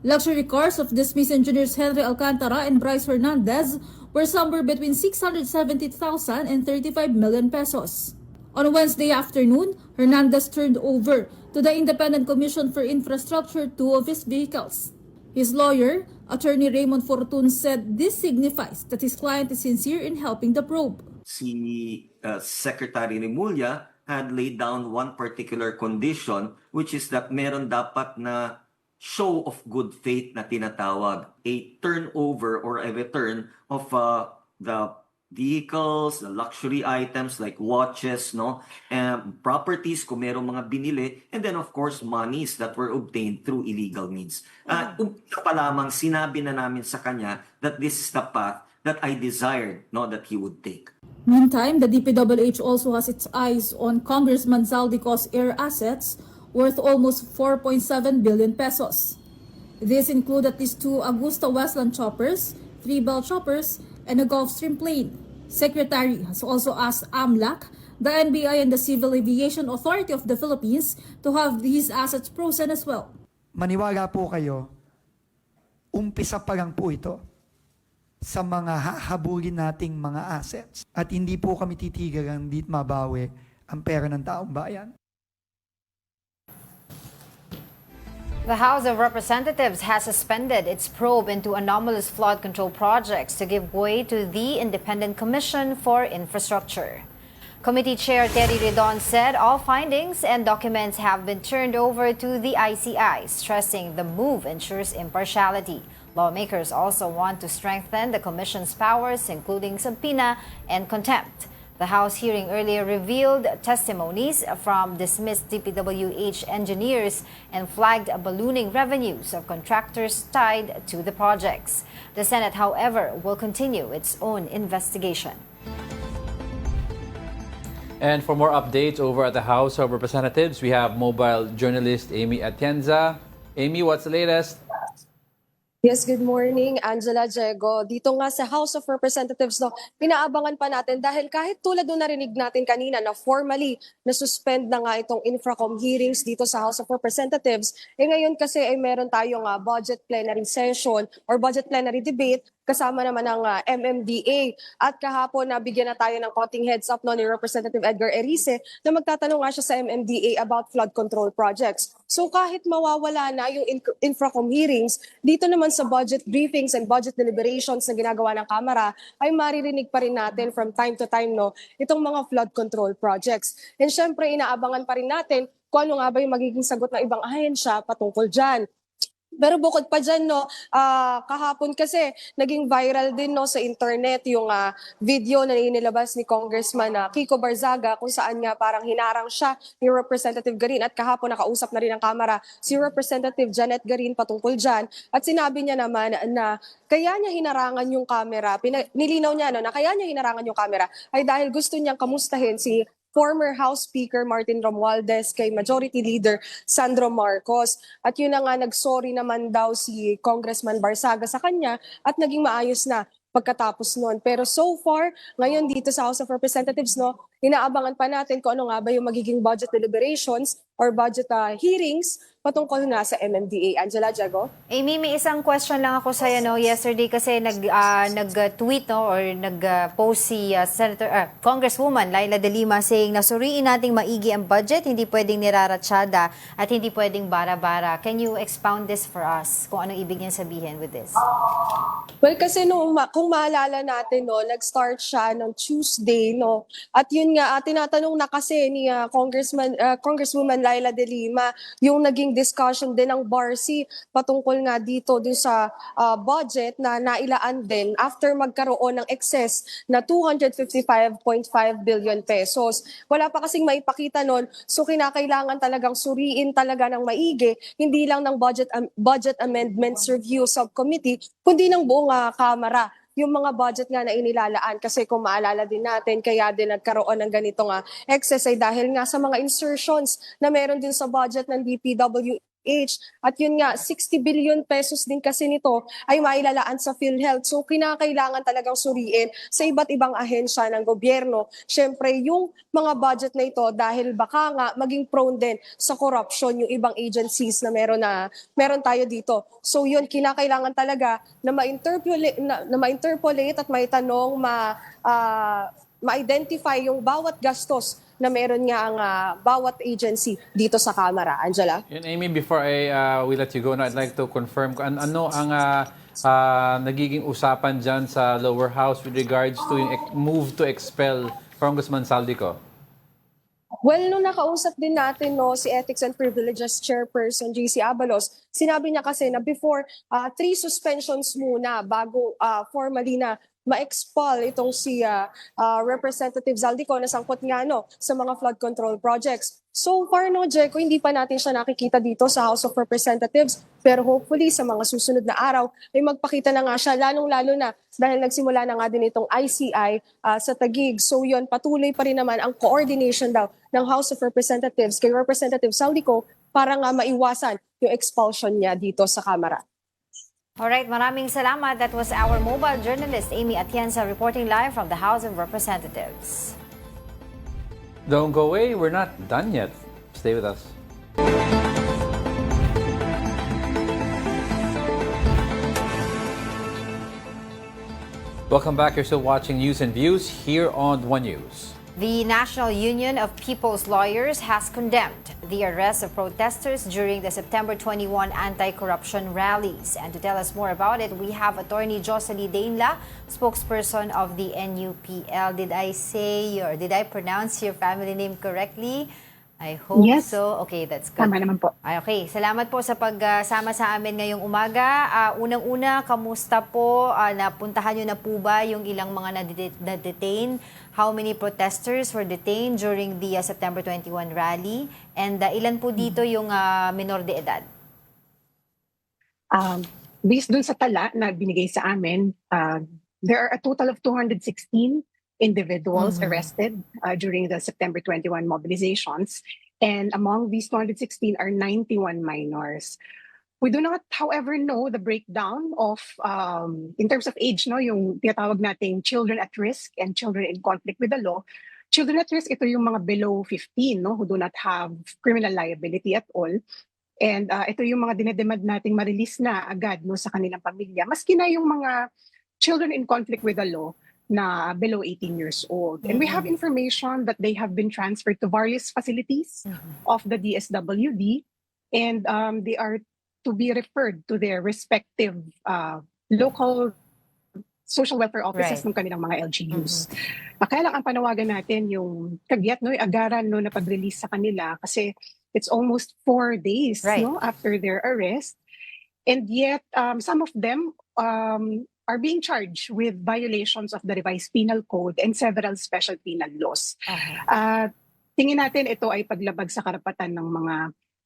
Luxury cars of dismissed engineers Henry Alcantara and Bryce Hernandez were somewhere between 670,000 and 35 million pesos. On Wednesday afternoon, Hernandez turned over to the Independent Commission for Infrastructure 2 of his vehicles. His lawyer, Attorney Raymond Fortun, said this signifies that his client is sincere in helping the probe. Si Secretary Remulla had laid down one particular condition, which is that meron dapat na show of good faith na tinatawag, a turnover or a return of the vehicles, the luxury items like watches, no, properties kung merong mga binili, and then of course monies that were obtained through illegal means. Umpisa pa lamang sinabi na namin sa kanya that this is the path that I desired, no, that he would take. Meantime, the DPWH also has its eyes on Congressman Zaldico's air assets worth almost 4.7 billion pesos. These include at least 2 Augusta Westland choppers, 3 Bell choppers, and a Gulfstream plane. Secretary has also asked AMLAC, the NBI, and the Civil Aviation Authority of the Philippines to have these assets frozen as well. Maniwala po kayo, umpisa pa lang po ito sa mga hahabulin nating mga assets. At hindi po kami titigil hindi mabawi ang pera ng taong bayan. The House of Representatives has suspended its probe into anomalous flood control projects to give way to the Independent Commission for Infrastructure. Committee Chair Terry Redon said all findings and documents have been turned over to the ICI, stressing the move ensures impartiality. Lawmakers also want to strengthen the Commission's powers, including subpoena and contempt. The House hearing earlier revealed testimonies from dismissed DPWH engineers and flagged ballooning revenues of contractors tied to the projects. The Senate, however, will continue its own investigation. And for more updates over at the House of Representatives, we have mobile journalist Amy Atienza. Amy, what's the latest? Yes, good morning, Angela, Diego. Dito nga sa House of Representatives, no, pinaabangan pa natin dahil kahit tulad nung narinig natin kanina na formally na-suspend na nga itong Infracom hearings dito sa House of Representatives, ngayon kasi ay meron tayong budget plenary session or budget plenary debate kasama naman ng MMDA. At kahapon nabigyan na tayo ng konting heads up ni Representative Edgar Erice na magtatanong nga siya sa MMDA about flood control projects. So kahit mawawala na yung Infracom hearings, dito naman sa budget briefings and budget deliberations na ginagawa ng Kamara, ay maririnig pa rin natin from time to time itong mga flood control projects. And syempre inaabangan pa rin natin kung ano nga ba yung magiging sagot ng ibang ahensya patungkol dyan. Pero bukod pa dyan, kahapon kasi naging viral din sa internet yung video na inilabas ni Congressman Kiko Barzaga kung saan nga parang hinarang siya ni Representative Garin at kahapon nakausap na rin ng Kamara si Representative Janet Garin patungkol dyan at sinabi niya naman na kaya niya hinarangan yung camera, nilinaw niya na kaya niya hinarangan yung camera ay dahil gusto niyang kamustahin si former House Speaker Martin Romualdez kay Majority Leader Sandro Marcos. At yun na nga, nagsorry naman daw si Congressman Barzaga sa kanya at naging maayos na. pagkatapos nun. Pero so far, ngayon dito sa House of Representatives, no, inaabangan pa natin kung ano nga ba yung magiging budget deliberations or budget hearings patungkol nga sa MMDA. Angela, Jago? Amy, may isang question lang ako sa'yo, no? Yesterday kasi nag-tweet, no, or nag-post si Congresswoman Laila De Lima saying na suriin nating maigi ang budget, hindi pwedeng niraratsyada at hindi pwedeng bara-bara. Can you expound this for us? Kung anong ibig niya sabihin with this? Well, kasi kung maalala natin, no, nag-start siya ng Tuesday, no, at yun nga, tinatanong na kasi ni Congresswoman Laila De Lima yung naging discussion din ng BARC patungkol nga dito dun sa budget na nailaan din after magkaroon ng excess na 255.5 billion pesos. Wala pa kasing maipakita nun, so kinakailangan talagang suriin talaga ng maigi, hindi lang ng Budget Amendments Review Subcommittee, kundi ng buong Kamara yung mga budget nga na inilalaan. Kasi kung maalala din natin, kaya din nagkaroon ng ganito nga excess ay dahil nga sa mga insertions na meron din sa budget ng DPWH. At yun nga, 60 billion pesos din kasi nito ay mailalaan sa PhilHealth. So kinakailangan talagang suriin sa iba't ibang ahensya ng gobyerno. Siyempre, yung mga budget na ito dahil baka nga maging prone din sa corruption yung ibang agencies na meron tayo dito. So yun, kinakailangan talaga na ma-interpolate at may tanong, ma-identify yung bawat gastos na meron nga ang bawat agency dito sa Kamara. Angela? And Amy, before we let you go, I'd like to confirm ano ang nagiging usapan dyan sa lower house with regards to yung move to expel Congressman Saldico? Well, nung nakausap din natin si Ethics and Privileges Chairperson JC Abalos, sinabi niya kasi na before 3 suspensions muna bago formally na ma-expel itong si Representative Zaldico na sangkot nga sa mga flood control projects. So far, Jeko, hindi pa natin siya nakikita dito sa House of Representatives, pero hopefully sa mga susunod na araw ay magpakita na nga siya, lalong-lalo na dahil nagsimula na nga din itong ICI sa Taguig. So yun, patuloy pa rin naman ang coordination daw ng House of Representatives kay Representative Zaldico para nga maiwasan yung expulsion niya dito sa Kamara. Alright, maraming salamat. That was our mobile journalist, Amy Atienza, reporting live from the House of Representatives. Don't go away. We're not done yet. Stay with us. Welcome back. You're still watching News and Views here on One News. The National Union of People's Lawyers has condemned the arrest of protesters during the September 21 anti-corruption rallies. And to tell us more about it, we have Attorney Jocelyn Dainla, spokesperson of the NUPL. Did I pronounce your family name correctly? I hope so. Okay, that's good. Tama naman po. Ay, okay, salamat po sa pagsama sa amin ngayong umaga. Unang-una, kamusta po? Napuntahan nyo na po ba yung ilang mga na-detain? How many protesters were detained during the September 21 rally? And ilan po dito yung minor de edad? Based dun sa tala na binigay sa amin, there are a total of 216 individuals arrested during the September 21 mobilizations. And among these 216 are 91 minors. We do not, however, know the breakdown of, in terms of age, yung tinatawag nating children at risk and children in conflict with the law. Children at risk, ito yung mga below 15, who do not have criminal liability at all. And ito yung mga dinedemand nating ma-release na agad sa kanilang pamilya. Maski na yung mga children in conflict with the law na below 18 years old. And we have information that they have been transferred to various facilities of the DSWD, and they are to be referred to their respective local social welfare offices ng kanilang mga LGUs. Kaya lang ang panawagan natin yung kagyat, yung agaran na pag-release sa kanila kasi it's almost 4 days after their arrest. And yet, some of them are being charged with violations of the revised penal code and several special penal laws. Tingin natin ito ay paglabag sa karapatan ng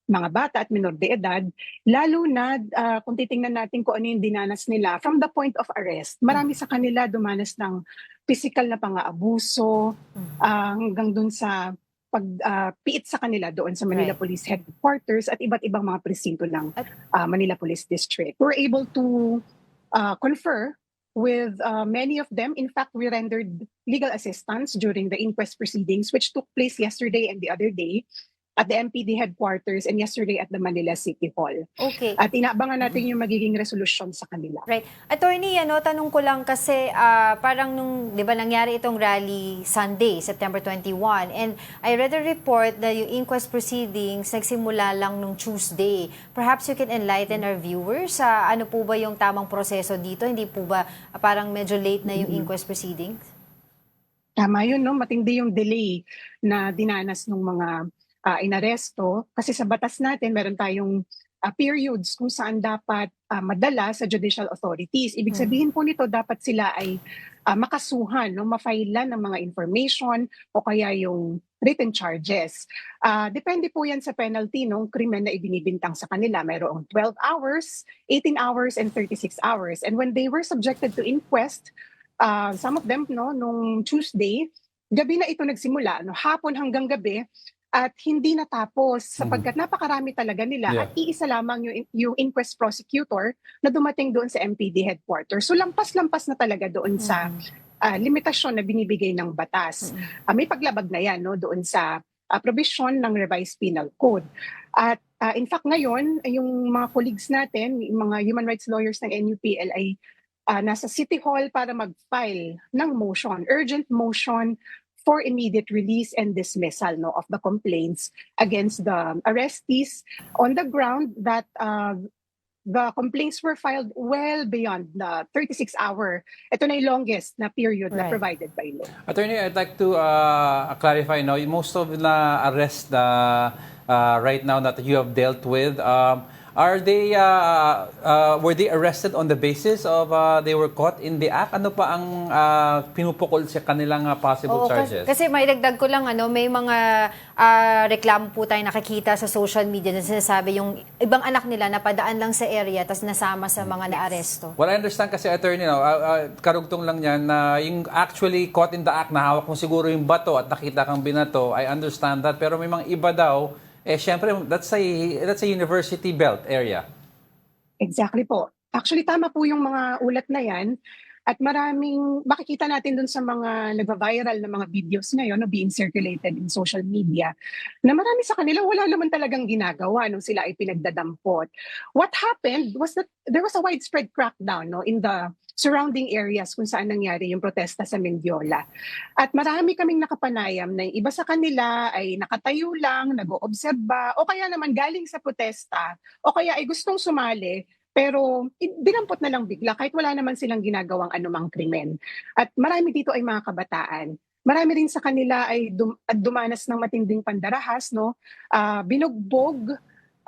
mga bata at minor de edad, lalo na kung titingnan natin kung ano yung dinanas nila from the point of arrest. Marami sa kanila dumanas ng physical na pang-aabuso hanggang dun sa pagpiit sa kanila doon sa Manila Police Headquarters at iba't ibang mga presinto ng Manila Police District. We're able to confer with many of them. In fact, we rendered legal assistance during the inquest proceedings, which took place yesterday and the other day at the MPD headquarters and yesterday at the Manila City Hall. Okay. At inaabangan natin yung magiging resolusyon sa kanila. Right. Attorney, tanong ko lang kasi parang nung, di ba, nangyari itong rally Sunday, September 21, and I read a report na yung inquest proceedings nagsimula lang nung Tuesday. Perhaps you can enlighten our viewers sa ano po ba yung tamang proseso dito? Hindi po ba parang medyo late na yung inquest proceedings? Tama yun, no? Matindi yung delay na dinanas ng mga inaresto. Kasi sa batas natin, meron tayong periods kung saan dapat madala sa judicial authorities. Ibig sabihin po nito, dapat sila ay makasuhan, no? Ma-file ng mga information o kaya yung written charges. Depende po yan sa penalty ng krimen na ibinibintang sa kanila. Mayroong 12 hours, 18 hours, and 36 hours. And when they were subjected to inquest, some of them, no, nung Tuesday, gabi na ito nagsimula, no, hapon hanggang gabi, at hindi natapos sapagkat napakarami talaga nila at iisa lamang yung inquest prosecutor na dumating doon sa MPD headquarters. So lampas-lampas na talaga doon sa limitasyon na binibigay ng batas. May paglabag na yan, no, doon sa provision ng revised penal code. At in fact ngayon, yung mga colleagues natin, yung mga human rights lawyers ng NUPL ay nasa City Hall para mag-file ng motion, urgent motion for immediate release and dismissal, no, of the complaints against the arrestees on the ground that the complaints were filed well beyond the 36-hour. Ito na yung longest na period na provided by law. Attorney, I'd like to clarify now, most of the arrests right now that you have dealt with, are they were they arrested on the basis of they were caught in the act? Ano pa ang pinupukol sa kanilang possible charges? Kasi may dagdag ko lang, may mga reklamo po tayo nakikita sa social media na sinasabi yung ibang anak nila napadaan lang sa area tapos nasama sa mga naaresto. Well, I understand kasi, attorney, karugtong lang yan na yung actually caught in the act, na hawak mo siguro yung bato at nakita kang binato, I understand that. Pero may mga iba daw, syempre, that's a university belt area. Exactly po. Actually, tama po yung mga ulat na yan. At maraming, makikita natin dun sa mga nagva-viral na mga videos ngayon na being circulated in social media, na marami sa kanila wala naman talagang ginagawa nung sila ay pinagdadampot. What happened was that there was a widespread crackdown, no, in the surrounding areas kung saan nangyari yung protesta sa Mendiola. At marami kaming nakapanayam na iba sa kanila ay nakatayo lang, nag-oobserba, o kaya naman galing sa protesta, o kaya ay gustong sumali, pero dinampot na lang bigla kahit wala naman silang ginagawang anumang krimen. At marami dito ay mga kabataan. Marami rin sa kanila ay dumanas ng matinding pandarahas, no? Binugbog.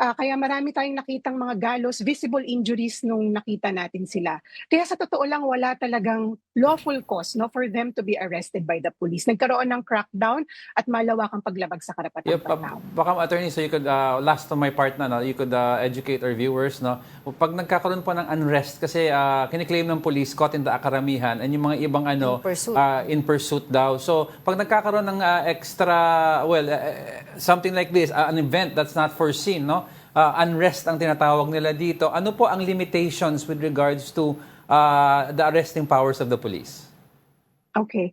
Kaya marami tayong nakitang mga galos, visible injuries nung nakita natin sila. Kaya sa totoo lang, wala talagang lawful cause, no, for them to be arrested by the police. Nagkaroon ng crackdown at malawakang paglabag sa karapatang tao. Baka, attorney, so you could, last to my part na, no, you could educate our viewers. No? Pag nagkakaroon po ng unrest, kasi kiniklaim ng police, caught in the karamihan, and yung mga ibang in pursuit daw. So, pag nagkakaroon ng extra, something like this, an event that's not foreseen, no? Unrest ang tinatawag nila dito. Ano po ang limitations with regards to the arresting powers of the police? Okay.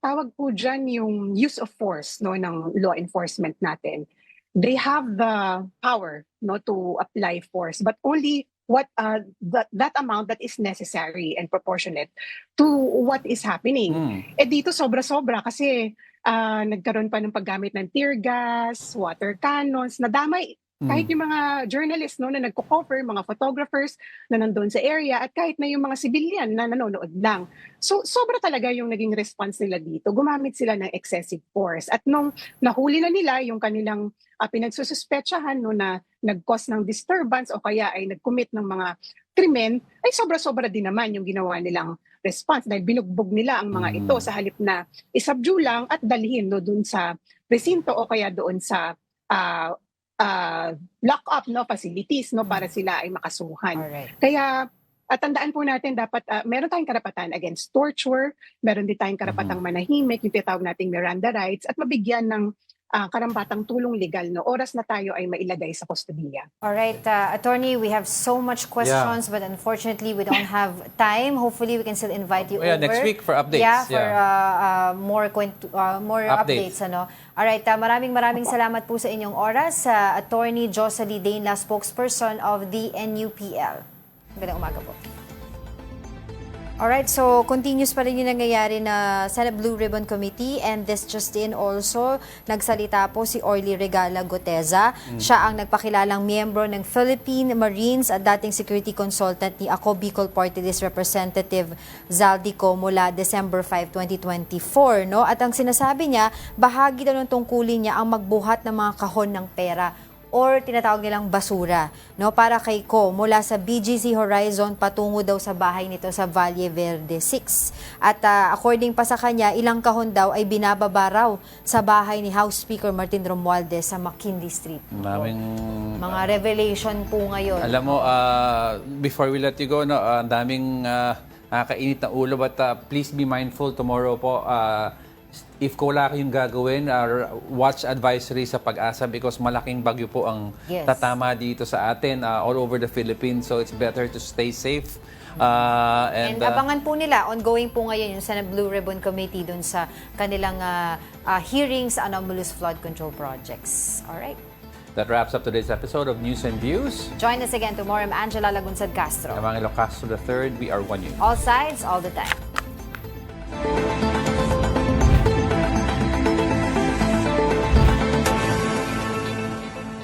Tawag po dyan yung use of force, no, ng law enforcement natin. They have the power, no, to apply force, but only what that amount that is necessary and proportionate to what is happening. Dito sobra-sobra kasi nagkaroon pa ng paggamit ng tear gas, water cannons, nadamay kahit yung mga journalists, no, na nagko-cover, mga photographers na nandoon sa area, at kahit na yung mga civilian na nanonood lang. So sobra talaga yung naging response nila dito. Gumamit sila ng excessive force. At nung nahuli na nila yung kanilang pinagsususpetsahan, no, na nag-cause ng disturbance o kaya ay nag-commit ng mga krimen, ay sobra-sobra din naman yung ginawa nilang response dahil binugbog nila ang mga ito sa halip na isubdue lang at dalhin, no, doon sa presinto o kaya doon sa lock-up, no, facilities, no, para sila ay makasuhan. Kaya tandaan po natin, dapat meron tayong karapatan against torture, meron din tayong karapatang manahimik, yung tinatawag nating Miranda rights, at mabigyan ng karambatang tulong legal no oras na tayo ay mailagay sa kustodiya. Alright, Attorney, we have so much questions, but unfortunately we don't have time. Hopefully we can still invite you over. Next week for updates. Yeah, for more updates. Ano? Alright, maraming salamat po sa inyong oras. Attorney Jocelyn Deinla, spokesperson of the NUPL. Magandang umaga po. Alright, so continuous pa rin yung nangyayari na Senate Blue Ribbon Committee, and this just in also, nagsalita po si Orly Regala Goteza. Siya ang nagpakilalang miyembro ng Philippine Marines at dating security consultant ni Ako Bicol Party List Representative Zaldico mula December 5, 2024. No? At ang sinasabi niya, bahagi daw ng tungkulin niya ang magbuhat ng mga kahon ng pera or tinatawag nilang basura, no, para kay Ko mula sa BGC Horizon patungo daw sa bahay nito sa Valle Verde 6. At according pa sa kanya, ilang kahon daw ay binababa raw sa bahay ni House Speaker Martin Romualdez sa McKinley Street. Mga revelation po ngayon. Alam mo, before we let you go, no, ang daming kainit na ulo, but please be mindful tomorrow po. If wala kayong gagawin, watch advisory sa Pag-asa because malaking bagyo po ang tatama dito sa atin all over the Philippines. So it's better to stay safe. And abangan po nila, ongoing po ngayon yung Senate Blue Ribbon Committee dun sa kanilang hearings sa anomalous flood control projects. Alright. That wraps up today's episode of News and Views. Join us again tomorrow. I'm Angela Lagunsad Castro. Amangelo Castro III, we are One News. All sides, all the time.